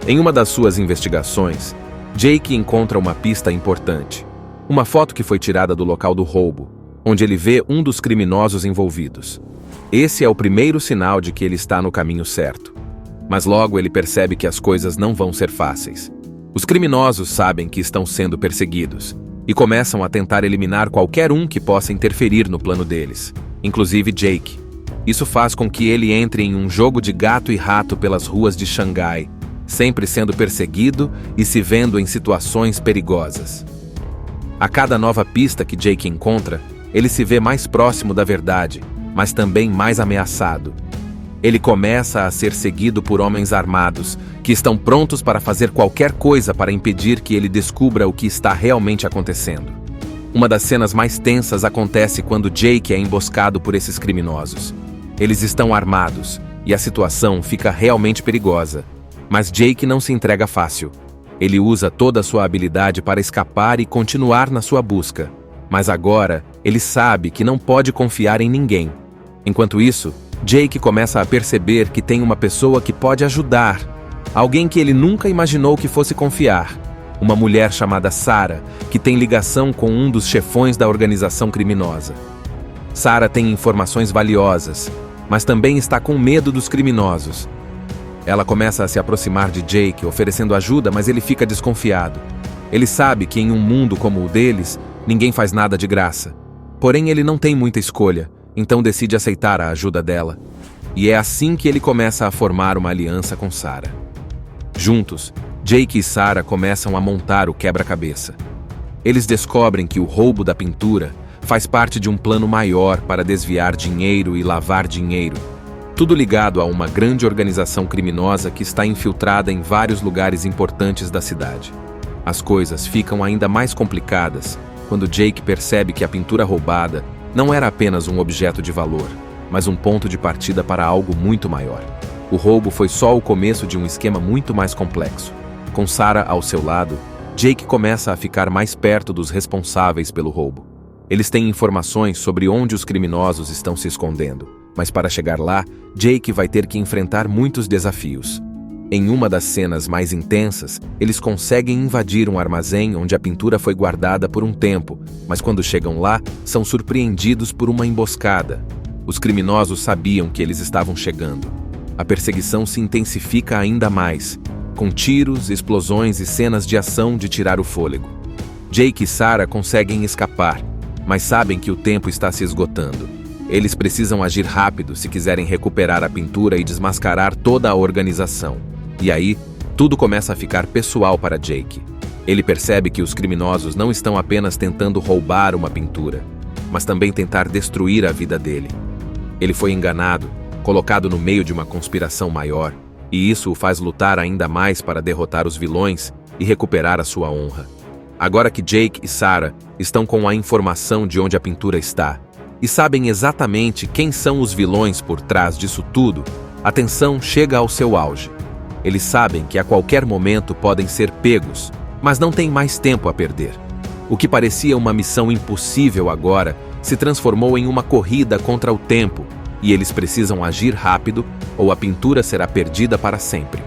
Em uma das suas investigações, Jake encontra uma pista importante. Uma foto que foi tirada do local do roubo, onde ele vê um dos criminosos envolvidos. Esse é o primeiro sinal de que ele está no caminho certo. Mas logo ele percebe que as coisas não vão ser fáceis. Os criminosos sabem que estão sendo perseguidos e começam a tentar eliminar qualquer um que possa interferir no plano deles, inclusive Jake. Isso faz com que ele entre em um jogo de gato e rato pelas ruas de Xangai, sempre sendo perseguido e se vendo em situações perigosas. A cada nova pista que Jake encontra, ele se vê mais próximo da verdade, mas também mais ameaçado. Ele começa a ser seguido por homens armados, que estão prontos para fazer qualquer coisa para impedir que ele descubra o que está realmente acontecendo. Uma das cenas mais tensas acontece quando Jake é emboscado por esses criminosos. Eles estão armados, e a situação fica realmente perigosa. Mas Jake não se entrega fácil. Ele usa toda a sua habilidade para escapar e continuar na sua busca. Mas agora, ele sabe que não pode confiar em ninguém. Enquanto isso, Jake começa a perceber que tem uma pessoa que pode ajudar. Alguém que ele nunca imaginou que fosse confiar. Uma mulher chamada Sarah, que tem ligação com um dos chefões da organização criminosa. Sarah tem informações valiosas, mas também está com medo dos criminosos. Ela começa a se aproximar de Jake, oferecendo ajuda, mas ele fica desconfiado. Ele sabe que em um mundo como o deles, ninguém faz nada de graça. Porém, ele não tem muita escolha, então decide aceitar a ajuda dela. E é assim que ele começa a formar uma aliança com Sarah. Juntos, Jake e Sarah começam a montar o quebra-cabeça. Eles descobrem que o roubo da pintura faz parte de um plano maior para desviar dinheiro e lavar dinheiro. Tudo ligado a uma grande organização criminosa que está infiltrada em vários lugares importantes da cidade. As coisas ficam ainda mais complicadas quando Jake percebe que a pintura roubada não era apenas um objeto de valor, mas um ponto de partida para algo muito maior. O roubo foi só o começo de um esquema muito mais complexo. Com Sarah ao seu lado, Jake começa a ficar mais perto dos responsáveis pelo roubo. Eles têm informações sobre onde os criminosos estão se escondendo, mas para chegar lá, Jake vai ter que enfrentar muitos desafios. Em uma das cenas mais intensas, eles conseguem invadir um armazém onde a pintura foi guardada por um tempo, mas quando chegam lá, são surpreendidos por uma emboscada. Os criminosos sabiam que eles estavam chegando. A perseguição se intensifica ainda mais, com tiros, explosões e cenas de ação de tirar o fôlego. Jake e Sarah conseguem escapar, mas sabem que o tempo está se esgotando. Eles precisam agir rápido se quiserem recuperar a pintura e desmascarar toda a organização. E aí, tudo começa a ficar pessoal para Jake. Ele percebe que os criminosos não estão apenas tentando roubar uma pintura, mas também tentar destruir a vida dele. Ele foi enganado, colocado no meio de uma conspiração maior, e isso o faz lutar ainda mais para derrotar os vilões e recuperar a sua honra. Agora que Jake e Sarah estão com a informação de onde a pintura está, e sabem exatamente quem são os vilões por trás disso tudo, a tensão chega ao seu auge. Eles sabem que a qualquer momento podem ser pegos, mas não têm mais tempo a perder. O que parecia uma missão impossível agora se transformou em uma corrida contra o tempo, e eles precisam agir rápido ou a pintura será perdida para sempre.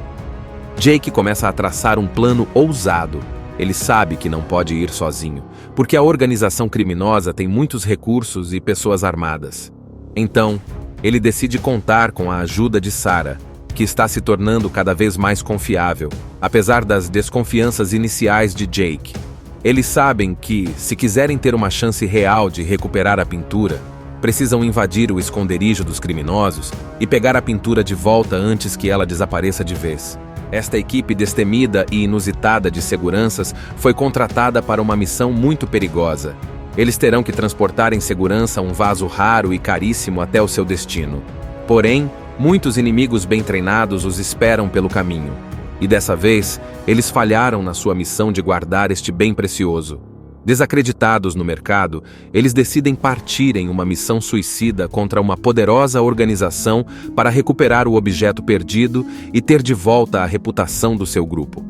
Jake começa a traçar um plano ousado. Ele sabe que não pode ir sozinho, porque a organização criminosa tem muitos recursos e pessoas armadas. Então, ele decide contar com a ajuda de Sarah, que está se tornando cada vez mais confiável, apesar das desconfianças iniciais de Jake. Eles sabem que, se quiserem ter uma chance real de recuperar a pintura, precisam invadir o esconderijo dos criminosos e pegar a pintura de volta antes que ela desapareça de vez. Esta equipe destemida e inusitada de seguranças foi contratada para uma missão muito perigosa. Eles terão que transportar em segurança um vaso raro e caríssimo até o seu destino. Porém, muitos inimigos bem treinados os esperam pelo caminho. E dessa vez, eles falharam na sua missão de guardar este bem precioso. Desacreditados no mercado, eles decidem partir em uma missão suicida contra uma poderosa organização para recuperar o objeto perdido e ter de volta a reputação do seu grupo.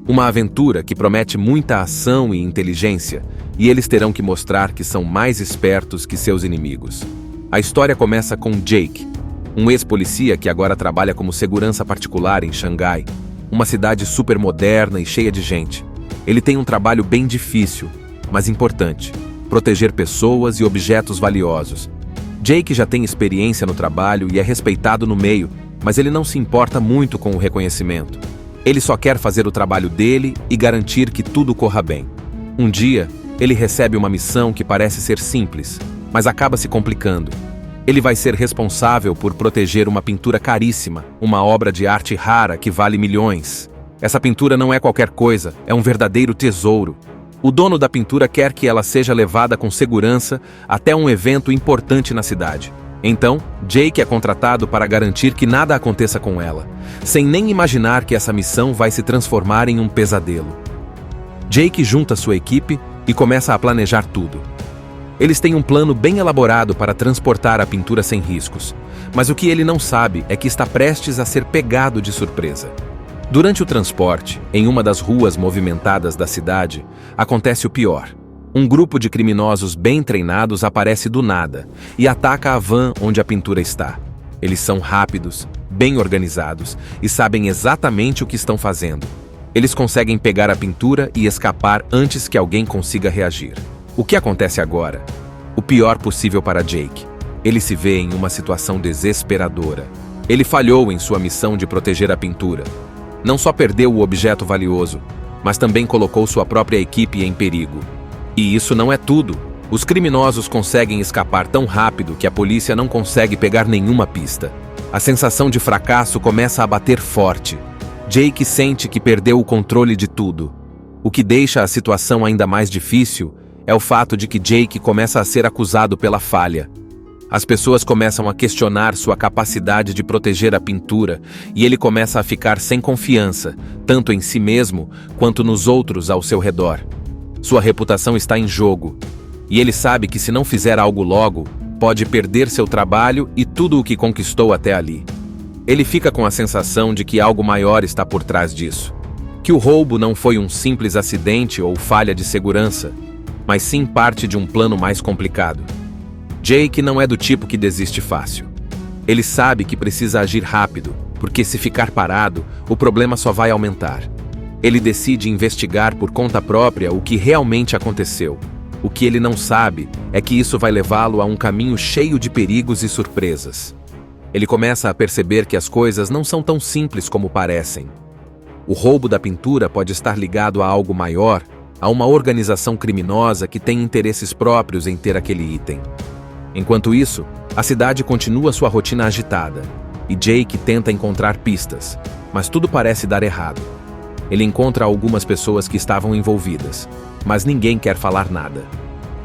Uma aventura que promete muita ação e inteligência, e eles terão que mostrar que são mais espertos que seus inimigos. A história começa com Jake, um ex-policia que agora trabalha como segurança particular em Xangai, uma cidade super moderna e cheia de gente. Ele tem um trabalho bem difícil, mas importante: proteger pessoas e objetos valiosos. Jake já tem experiência no trabalho e é respeitado no meio, mas ele não se importa muito com o reconhecimento. Ele só quer fazer o trabalho dele e garantir que tudo corra bem. Um dia, ele recebe uma missão que parece ser simples, mas acaba se complicando. Ele vai ser responsável por proteger uma pintura caríssima, uma obra de arte rara que vale milhões. Essa pintura não é qualquer coisa, é um verdadeiro tesouro. O dono da pintura quer que ela seja levada com segurança até um evento importante na cidade. Então, Jake é contratado para garantir que nada aconteça com ela, sem nem imaginar que essa missão vai se transformar em um pesadelo. Jake junta sua equipe e começa a planejar tudo. Eles têm um plano bem elaborado para transportar a pintura sem riscos, mas o que ele não sabe é que está prestes a ser pegado de surpresa. Durante o transporte, em uma das ruas movimentadas da cidade, acontece o pior. Um grupo de criminosos bem treinados aparece do nada e ataca a van onde a pintura está. Eles são rápidos, bem organizados e sabem exatamente o que estão fazendo. Eles conseguem pegar a pintura e escapar antes que alguém consiga reagir. O que acontece agora? O pior possível para Jake. Ele se vê em uma situação desesperadora. Ele falhou em sua missão de proteger a pintura. Não só perdeu o objeto valioso, mas também colocou sua própria equipe em perigo. E isso não é tudo. Os criminosos conseguem escapar tão rápido que a polícia não consegue pegar nenhuma pista. A sensação de fracasso começa a bater forte. Jake sente que perdeu o controle de tudo. O que deixa a situação ainda mais difícil é o fato de que Jake começa a ser acusado pela falha. As pessoas começam a questionar sua capacidade de proteger a pintura e ele começa a ficar sem confiança, tanto em si mesmo quanto nos outros ao seu redor. Sua reputação está em jogo, e ele sabe que se não fizer algo logo, pode perder seu trabalho e tudo o que conquistou até ali. Ele fica com a sensação de que algo maior está por trás disso, que o roubo não foi um simples acidente ou falha de segurança, mas sim parte de um plano mais complicado. Jake não é do tipo que desiste fácil. Ele sabe que precisa agir rápido, porque se ficar parado, o problema só vai aumentar. Ele decide investigar por conta própria o que realmente aconteceu. O que ele não sabe é que isso vai levá-lo a um caminho cheio de perigos e surpresas. Ele começa a perceber que as coisas não são tão simples como parecem. O roubo da pintura pode estar ligado a algo maior, a uma organização criminosa que tem interesses próprios em ter aquele item. Enquanto isso, a cidade continua sua rotina agitada, e Jake tenta encontrar pistas, mas tudo parece dar errado. Ele encontra algumas pessoas que estavam envolvidas, mas ninguém quer falar nada.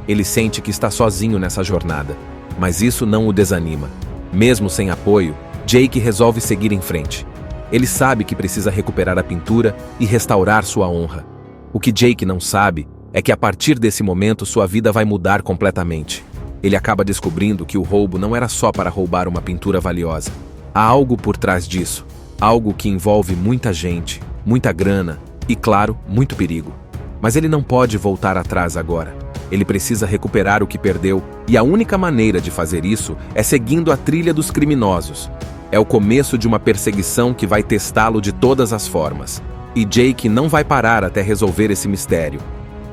Ele sente que está sozinho nessa jornada, mas isso não o desanima. Mesmo sem apoio, Jake resolve seguir em frente. Ele sabe que precisa recuperar a pintura e restaurar sua honra. O que Jake não sabe é que a partir desse momento sua vida vai mudar completamente. Ele acaba descobrindo que o roubo não era só para roubar uma pintura valiosa. Há algo por trás disso, algo que envolve muita gente, muita grana e, claro, muito perigo. Mas ele não pode voltar atrás agora. Ele precisa recuperar o que perdeu, e a única maneira de fazer isso é seguindo a trilha dos criminosos. É o começo de uma perseguição que vai testá-lo de todas as formas. E Jake não vai parar até resolver esse mistério.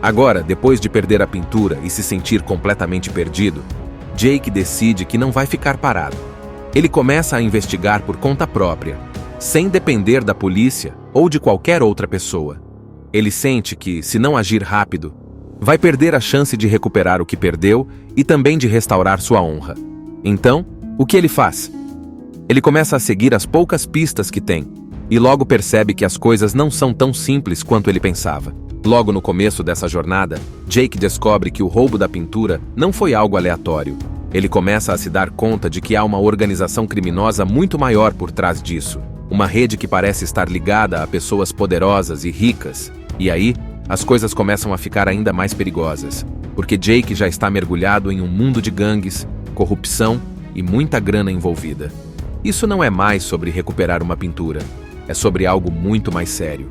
Agora, depois de perder a pintura e se sentir completamente perdido, Jake decide que não vai ficar parado. Ele começa a investigar por conta própria, sem depender da polícia ou de qualquer outra pessoa. Ele sente que, se não agir rápido, vai perder a chance de recuperar o que perdeu e também de restaurar sua honra. Então, o que ele faz? Ele começa a seguir as poucas pistas que tem, e logo percebe que as coisas não são tão simples quanto ele pensava. Logo no começo dessa jornada, Jake descobre que o roubo da pintura não foi algo aleatório. Ele começa a se dar conta de que há uma organização criminosa muito maior por trás disso. Uma rede que parece estar ligada a pessoas poderosas e ricas. E aí, as coisas começam a ficar ainda mais perigosas, porque Jake já está mergulhado em um mundo de gangues, corrupção e muita grana envolvida. Isso não é mais sobre recuperar uma pintura, é sobre algo muito mais sério.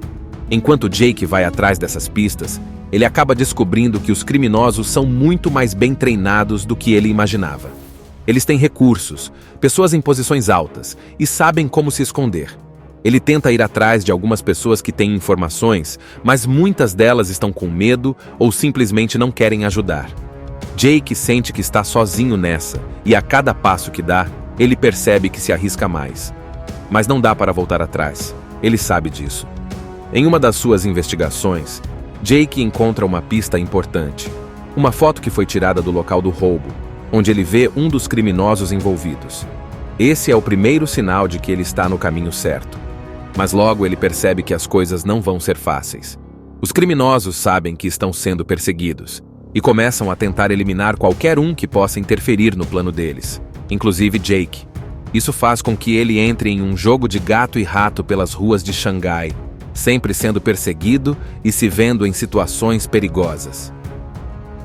Enquanto Jake vai atrás dessas pistas, ele acaba descobrindo que os criminosos são muito mais bem treinados do que ele imaginava. Eles têm recursos, pessoas em posições altas e sabem como se esconder. Ele tenta ir atrás de algumas pessoas que têm informações, mas muitas delas estão com medo ou simplesmente não querem ajudar. Jake sente que está sozinho nessa, e a cada passo que dá, ele percebe que se arrisca mais. Mas não dá para voltar atrás. Ele sabe disso. Em uma das suas investigações, Jake encontra uma pista importante. Uma foto que foi tirada do local do roubo, onde ele vê um dos criminosos envolvidos. Esse é o primeiro sinal de que ele está no caminho certo. Mas logo ele percebe que as coisas não vão ser fáceis. Os criminosos sabem que estão sendo perseguidos e começam a tentar eliminar qualquer um que possa interferir no plano deles, inclusive Jake. Isso faz com que ele entre em um jogo de gato e rato pelas ruas de Xangai, sempre sendo perseguido e se vendo em situações perigosas.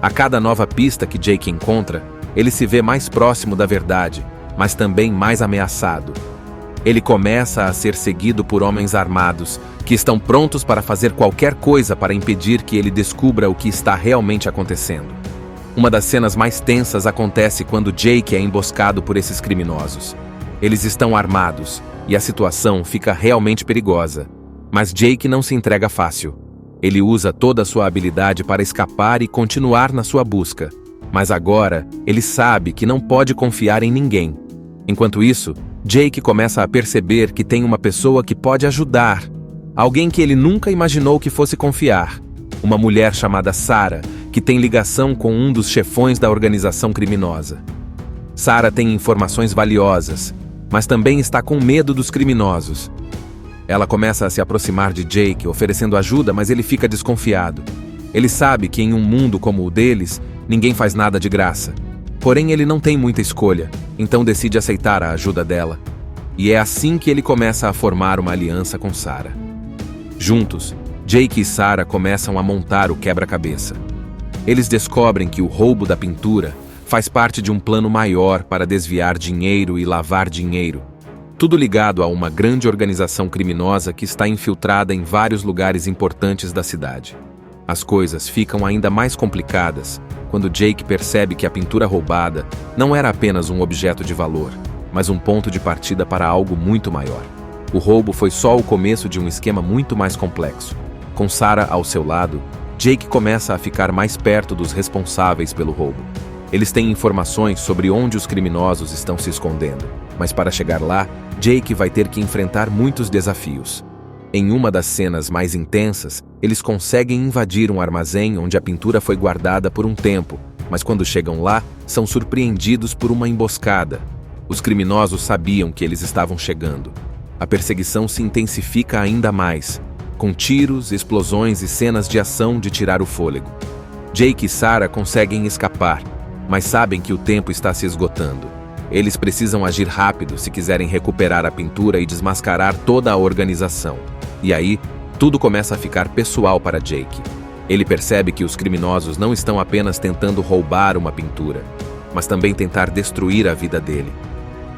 A cada nova pista que Jake encontra, ele se vê mais próximo da verdade, mas também mais ameaçado. Ele começa a ser seguido por homens armados, que estão prontos para fazer qualquer coisa para impedir que ele descubra o que está realmente acontecendo. Uma das cenas mais tensas acontece quando Jake é emboscado por esses criminosos. Eles estão armados, e a situação fica realmente perigosa. Mas Jake não se entrega fácil. Ele usa toda a sua habilidade para escapar e continuar na sua busca. Mas agora, ele sabe que não pode confiar em ninguém. Enquanto isso, Jake começa a perceber que tem uma pessoa que pode ajudar. Alguém que ele nunca imaginou que fosse confiar. Uma mulher chamada Sarah, que tem ligação com um dos chefões da organização criminosa. Sarah tem informações valiosas, mas também está com medo dos criminosos. Ela começa a se aproximar de Jake, oferecendo ajuda, mas ele fica desconfiado. Ele sabe que em um mundo como o deles, ninguém faz nada de graça. Porém, ele não tem muita escolha, então decide aceitar a ajuda dela. E é assim que ele começa a formar uma aliança com Sarah. Juntos, Jake e Sarah começam a montar o quebra-cabeça. Eles descobrem que o roubo da pintura faz parte de um plano maior para desviar dinheiro e lavar dinheiro. Tudo ligado a uma grande organização criminosa que está infiltrada em vários lugares importantes da cidade. As coisas ficam ainda mais complicadas quando Jake percebe que a pintura roubada não era apenas um objeto de valor, mas um ponto de partida para algo muito maior. O roubo foi só o começo de um esquema muito mais complexo. Com Sarah ao seu lado, Jake começa a ficar mais perto dos responsáveis pelo roubo. Eles têm informações sobre onde os criminosos estão se escondendo, mas para chegar lá, Jake vai ter que enfrentar muitos desafios. Em uma das cenas mais intensas, eles conseguem invadir um armazém onde a pintura foi guardada por um tempo, mas quando chegam lá, são surpreendidos por uma emboscada. Os criminosos sabiam que eles estavam chegando. A perseguição se intensifica ainda mais, com tiros, explosões e cenas de ação de tirar o fôlego. Jake e Sarah conseguem escapar, mas sabem que o tempo está se esgotando. Eles precisam agir rápido se quiserem recuperar a pintura e desmascarar toda a organização. E aí, tudo começa a ficar pessoal para Jake. Ele percebe que os criminosos não estão apenas tentando roubar uma pintura, mas também tentar destruir a vida dele.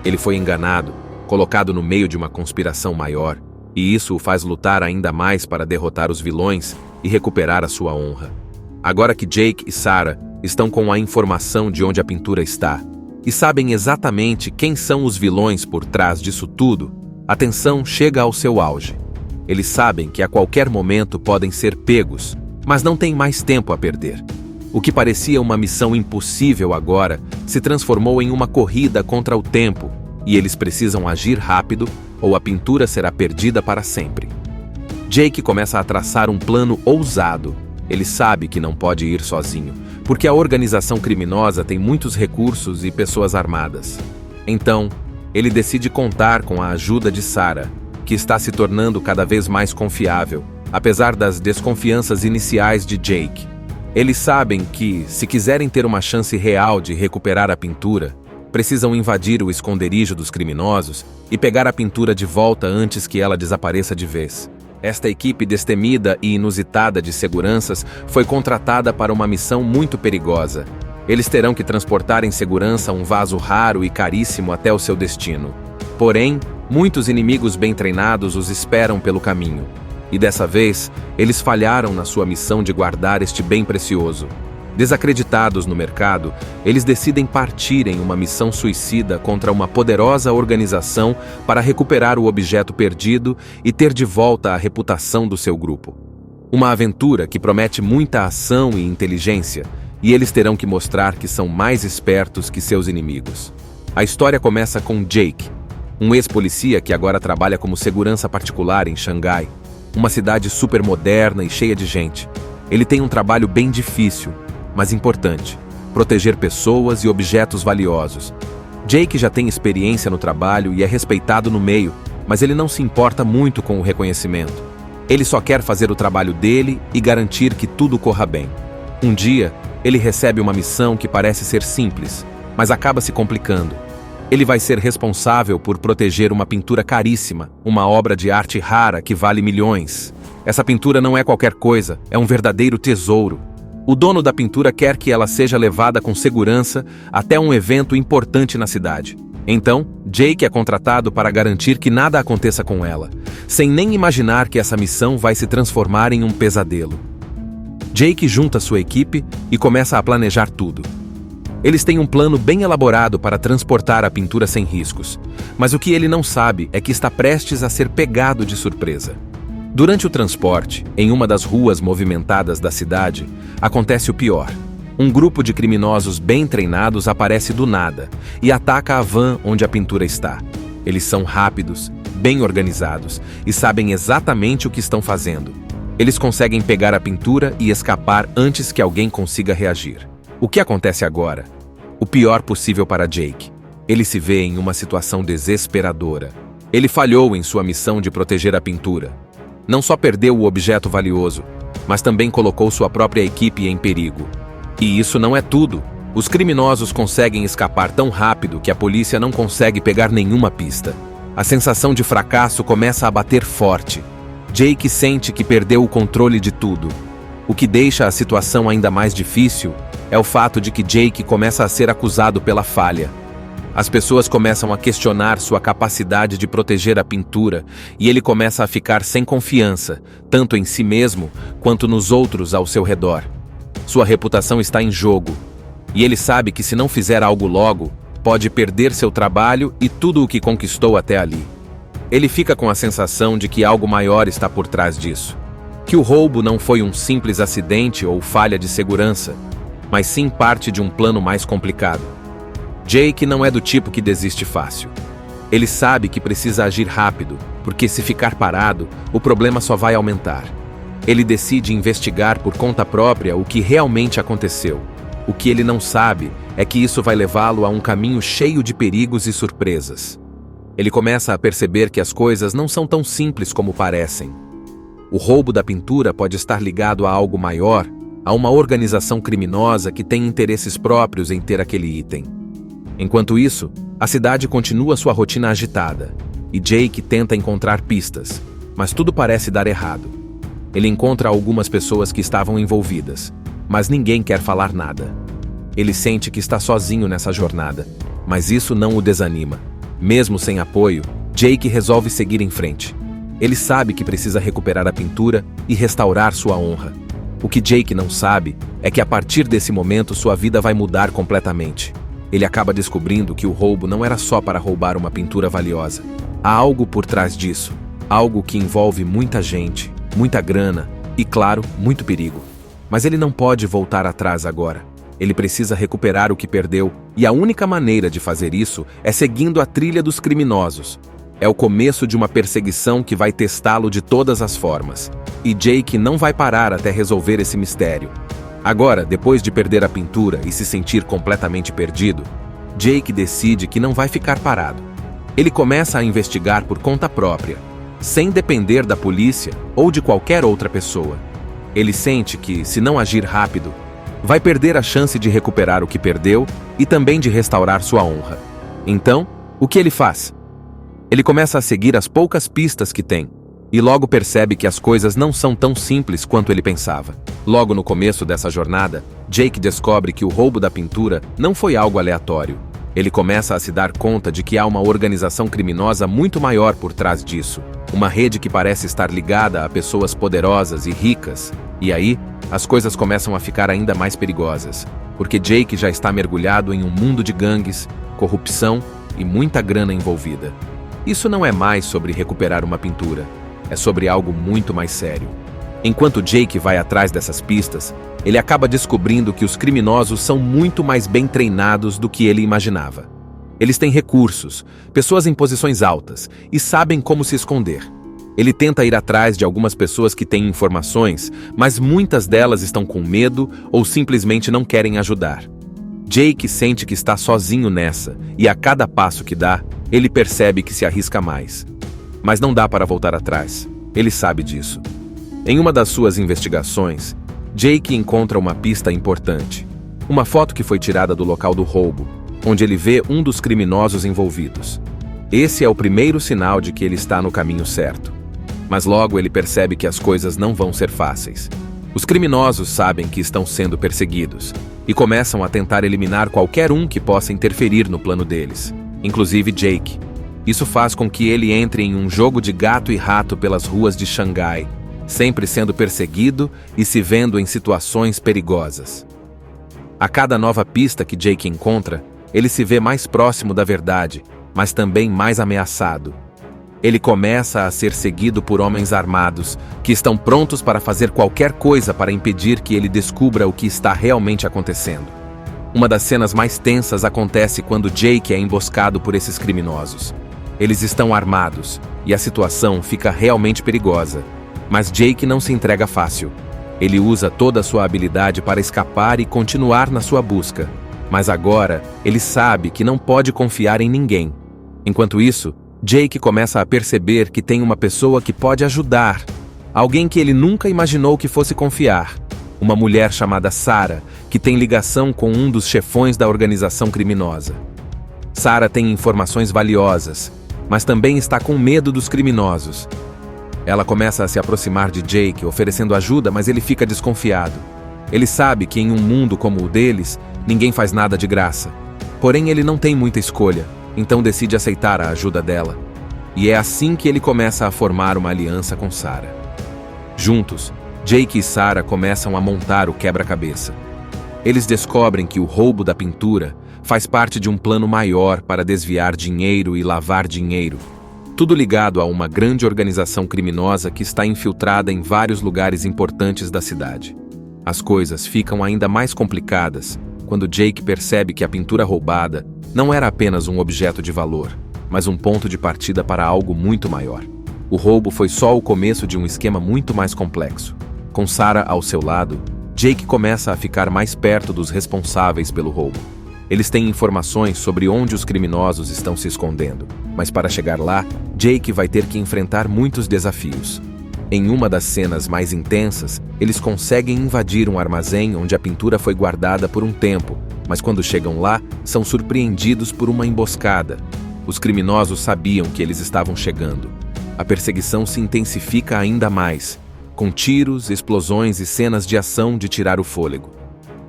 Ele foi enganado, colocado no meio de uma conspiração maior, e isso o faz lutar ainda mais para derrotar os vilões e recuperar a sua honra. Agora que Jake e Sarah estão com a informação de onde a pintura está, e sabem exatamente quem são os vilões por trás disso tudo, a tensão chega ao seu auge. Eles sabem que a qualquer momento podem ser pegos, mas não têm mais tempo a perder. O que parecia uma missão impossível agora se transformou em uma corrida contra o tempo, e eles precisam agir rápido ou a pintura será perdida para sempre. Jake começa a traçar um plano ousado. Ele sabe que não pode ir sozinho, porque a organização criminosa tem muitos recursos e pessoas armadas. Então, ele decide contar com a ajuda de Sarah, que está se tornando cada vez mais confiável, apesar das desconfianças iniciais de Jake. Eles sabem que, se quiserem ter uma chance real de recuperar a pintura, precisam invadir o esconderijo dos criminosos e pegar a pintura de volta antes que ela desapareça de vez. Esta equipe destemida e inusitada de seguranças foi contratada para uma missão muito perigosa. Eles terão que transportar em segurança um vaso raro e caríssimo até o seu destino. Porém, muitos inimigos bem treinados os esperam pelo caminho. E dessa vez, eles falharam na sua missão de guardar este bem precioso. Desacreditados no mercado, eles decidem partir em uma missão suicida contra uma poderosa organização para recuperar o objeto perdido e ter de volta a reputação do seu grupo. Uma aventura que promete muita ação e inteligência, e eles terão que mostrar que são mais espertos que seus inimigos. A história começa com Jake, um ex-polícia que agora trabalha como segurança particular em Xangai, uma cidade super moderna e cheia de gente. Ele tem um trabalho bem difícil, mas importante: proteger pessoas e objetos valiosos. Jake já tem experiência no trabalho e é respeitado no meio, mas ele não se importa muito com o reconhecimento. Ele só quer fazer o trabalho dele e garantir que tudo corra bem. Um dia, ele recebe uma missão que parece ser simples, mas acaba se complicando. Ele vai ser responsável por proteger uma pintura caríssima, uma obra de arte rara que vale milhões. Essa pintura não é qualquer coisa, é um verdadeiro tesouro. O dono da pintura quer que ela seja levada com segurança até um evento importante na cidade. Então, Jake é contratado para garantir que nada aconteça com ela, sem nem imaginar que essa missão vai se transformar em um pesadelo. Jake junta sua equipe e começa a planejar tudo. Eles têm um plano bem elaborado para transportar a pintura sem riscos, mas o que ele não sabe é que está prestes a ser pegado de surpresa. Durante o transporte, em uma das ruas movimentadas da cidade, acontece o pior. Um grupo de criminosos bem treinados aparece do nada e ataca a van onde a pintura está. Eles são rápidos, bem organizados e sabem exatamente o que estão fazendo. Eles conseguem pegar a pintura e escapar antes que alguém consiga reagir. O que acontece agora? O pior possível para Jake. Ele se vê em uma situação desesperadora. Ele falhou em sua missão de proteger a pintura. Não só perdeu o objeto valioso, mas também colocou sua própria equipe em perigo. E isso não é tudo. Os criminosos conseguem escapar tão rápido que a polícia não consegue pegar nenhuma pista. A sensação de fracasso começa a bater forte. Jake sente que perdeu o controle de tudo. O que deixa a situação ainda mais difícil é o fato de que Jake começa a ser acusado pela falha. As pessoas começam a questionar sua capacidade de proteger a pintura e ele começa a ficar sem confiança, tanto em si mesmo quanto nos outros ao seu redor. Sua reputação está em jogo, e ele sabe que se não fizer algo logo, pode perder seu trabalho e tudo o que conquistou até ali. Ele fica com a sensação de que algo maior está por trás disso. Que o roubo não foi um simples acidente ou falha de segurança, mas sim parte de um plano mais complicado. Jake não é do tipo que desiste fácil. Ele sabe que precisa agir rápido, porque se ficar parado, o problema só vai aumentar. Ele decide investigar por conta própria o que realmente aconteceu. O que ele não sabe é que isso vai levá-lo a um caminho cheio de perigos e surpresas. Ele começa a perceber que as coisas não são tão simples como parecem. O roubo da pintura pode estar ligado a algo maior, a uma organização criminosa que tem interesses próprios em ter aquele item. Enquanto isso, a cidade continua sua rotina agitada, e Jake tenta encontrar pistas, mas tudo parece dar errado. Ele encontra algumas pessoas que estavam envolvidas, mas ninguém quer falar nada. Ele sente que está sozinho nessa jornada, mas isso não o desanima. Mesmo sem apoio, Jake resolve seguir em frente. Ele sabe que precisa recuperar a pintura e restaurar sua honra. O que Jake não sabe é que a partir desse momento sua vida vai mudar completamente. Ele acaba descobrindo que o roubo não era só para roubar uma pintura valiosa. Há algo por trás disso, algo que envolve muita gente, muita grana e, claro, muito perigo. Mas ele não pode voltar atrás agora. Ele precisa recuperar o que perdeu, e a única maneira de fazer isso é seguindo a trilha dos criminosos. É o começo de uma perseguição que vai testá-lo de todas as formas. E Jake não vai parar até resolver esse mistério. Agora, depois de perder a pintura e se sentir completamente perdido, Jake decide que não vai ficar parado. Ele começa a investigar por conta própria, sem depender da polícia ou de qualquer outra pessoa. Ele sente que, se não agir rápido, vai perder a chance de recuperar o que perdeu e também de restaurar sua honra. Então, o que ele faz? Ele começa a seguir as poucas pistas que tem, e logo percebe que as coisas não são tão simples quanto ele pensava. Logo no começo dessa jornada, Jake descobre que o roubo da pintura não foi algo aleatório. Ele começa a se dar conta de que há uma organização criminosa muito maior por trás disso, uma rede que parece estar ligada a pessoas poderosas e ricas. E aí, as coisas começam a ficar ainda mais perigosas, porque Jake já está mergulhado em um mundo de gangues, corrupção e muita grana envolvida. Isso não é mais sobre recuperar uma pintura, é sobre algo muito mais sério. Enquanto Jake vai atrás dessas pistas, ele acaba descobrindo que os criminosos são muito mais bem treinados do que ele imaginava. Eles têm recursos, pessoas em posições altas e sabem como se esconder. Ele tenta ir atrás de algumas pessoas que têm informações, mas muitas delas estão com medo ou simplesmente não querem ajudar. Jake sente que está sozinho nessa, e a cada passo que dá, ele percebe que se arrisca mais. Mas não dá para voltar atrás. Ele sabe disso. Em uma das suas investigações, Jake encontra uma pista importante. Uma foto que foi tirada do local do roubo, onde ele vê um dos criminosos envolvidos. Esse é o primeiro sinal de que ele está no caminho certo. Mas logo ele percebe que as coisas não vão ser fáceis. Os criminosos sabem que estão sendo perseguidos e começam a tentar eliminar qualquer um que possa interferir no plano deles, inclusive Jake. Isso faz com que ele entre em um jogo de gato e rato pelas ruas de Xangai, sempre sendo perseguido e se vendo em situações perigosas. A cada nova pista que Jake encontra, ele se vê mais próximo da verdade, mas também mais ameaçado. Ele começa a ser seguido por homens armados, que estão prontos para fazer qualquer coisa para impedir que ele descubra o que está realmente acontecendo. Uma das cenas mais tensas acontece quando Jake é emboscado por esses criminosos. Eles estão armados, e a situação fica realmente perigosa. Mas Jake não se entrega fácil. Ele usa toda a sua habilidade para escapar e continuar na sua busca. Mas agora, ele sabe que não pode confiar em ninguém. Enquanto isso, Jake começa a perceber que tem uma pessoa que pode ajudar. Alguém que ele nunca imaginou que fosse confiar. Uma mulher chamada Sarah, que tem ligação com um dos chefões da organização criminosa. Sarah tem informações valiosas, mas também está com medo dos criminosos. Ela começa a se aproximar de Jake, oferecendo ajuda, mas ele fica desconfiado. Ele sabe que em um mundo como o deles, ninguém faz nada de graça. Porém, ele não tem muita escolha, então decide aceitar a ajuda dela. E é assim que ele começa a formar uma aliança com Sarah. Juntos, Jake e Sarah começam a montar o quebra-cabeça. Eles descobrem que o roubo da pintura faz parte de um plano maior para desviar dinheiro e lavar dinheiro. Tudo ligado a uma grande organização criminosa que está infiltrada em vários lugares importantes da cidade. As coisas ficam ainda mais complicadas quando Jake percebe que a pintura roubada não era apenas um objeto de valor, mas um ponto de partida para algo muito maior. O roubo foi só o começo de um esquema muito mais complexo. Com Sarah ao seu lado, Jake começa a ficar mais perto dos responsáveis pelo roubo. Eles têm informações sobre onde os criminosos estão se escondendo, mas para chegar lá, Jake vai ter que enfrentar muitos desafios. Em uma das cenas mais intensas, eles conseguem invadir um armazém onde a pintura foi guardada por um tempo, mas quando chegam lá, são surpreendidos por uma emboscada. Os criminosos sabiam que eles estavam chegando. A perseguição se intensifica ainda mais, com tiros, explosões e cenas de ação de tirar o fôlego.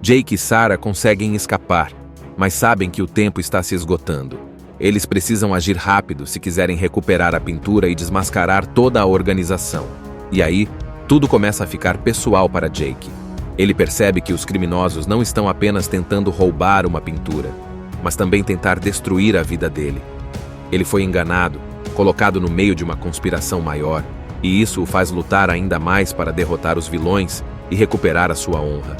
Jake e Sarah conseguem escapar, mas sabem que o tempo está se esgotando. Eles precisam agir rápido se quiserem recuperar a pintura e desmascarar toda a organização. E aí, tudo começa a ficar pessoal para Jake. Ele percebe que os criminosos não estão apenas tentando roubar uma pintura, mas também tentar destruir a vida dele. Ele foi enganado, colocado no meio de uma conspiração maior, e isso o faz lutar ainda mais para derrotar os vilões e recuperar a sua honra.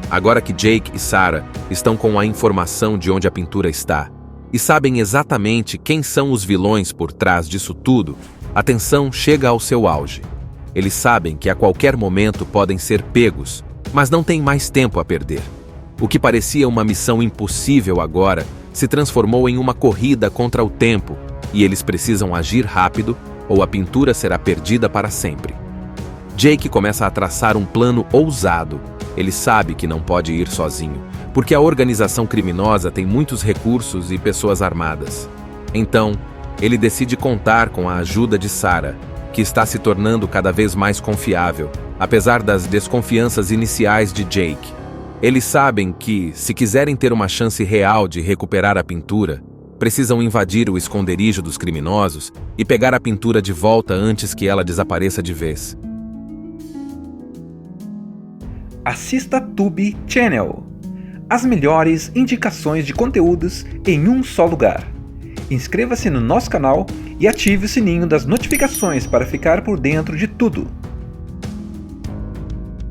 Agora que Jake e Sarah estão com a informação de onde a pintura está e sabem exatamente quem são os vilões por trás disso tudo, a tensão chega ao seu auge. Eles sabem que a qualquer momento podem ser pegos, mas não têm mais tempo a perder. O que parecia uma missão impossível agora se transformou em uma corrida contra o tempo, e eles precisam agir rápido ou a pintura será perdida para sempre. Jake começa a traçar um plano ousado. Ele sabe que não pode ir sozinho, porque a organização criminosa tem muitos recursos e pessoas armadas. Então, ele decide contar com a ajuda de Sarah, que está se tornando cada vez mais confiável, apesar das desconfianças iniciais de Jake. Eles sabem que, se quiserem ter uma chance real de recuperar a pintura, precisam invadir o esconderijo dos criminosos e pegar a pintura de volta antes que ela desapareça de vez. Assista Tube Channel. As melhores indicações de conteúdos em um só lugar. Inscreva-se no nosso canal e ative o sininho das notificações para ficar por dentro de tudo.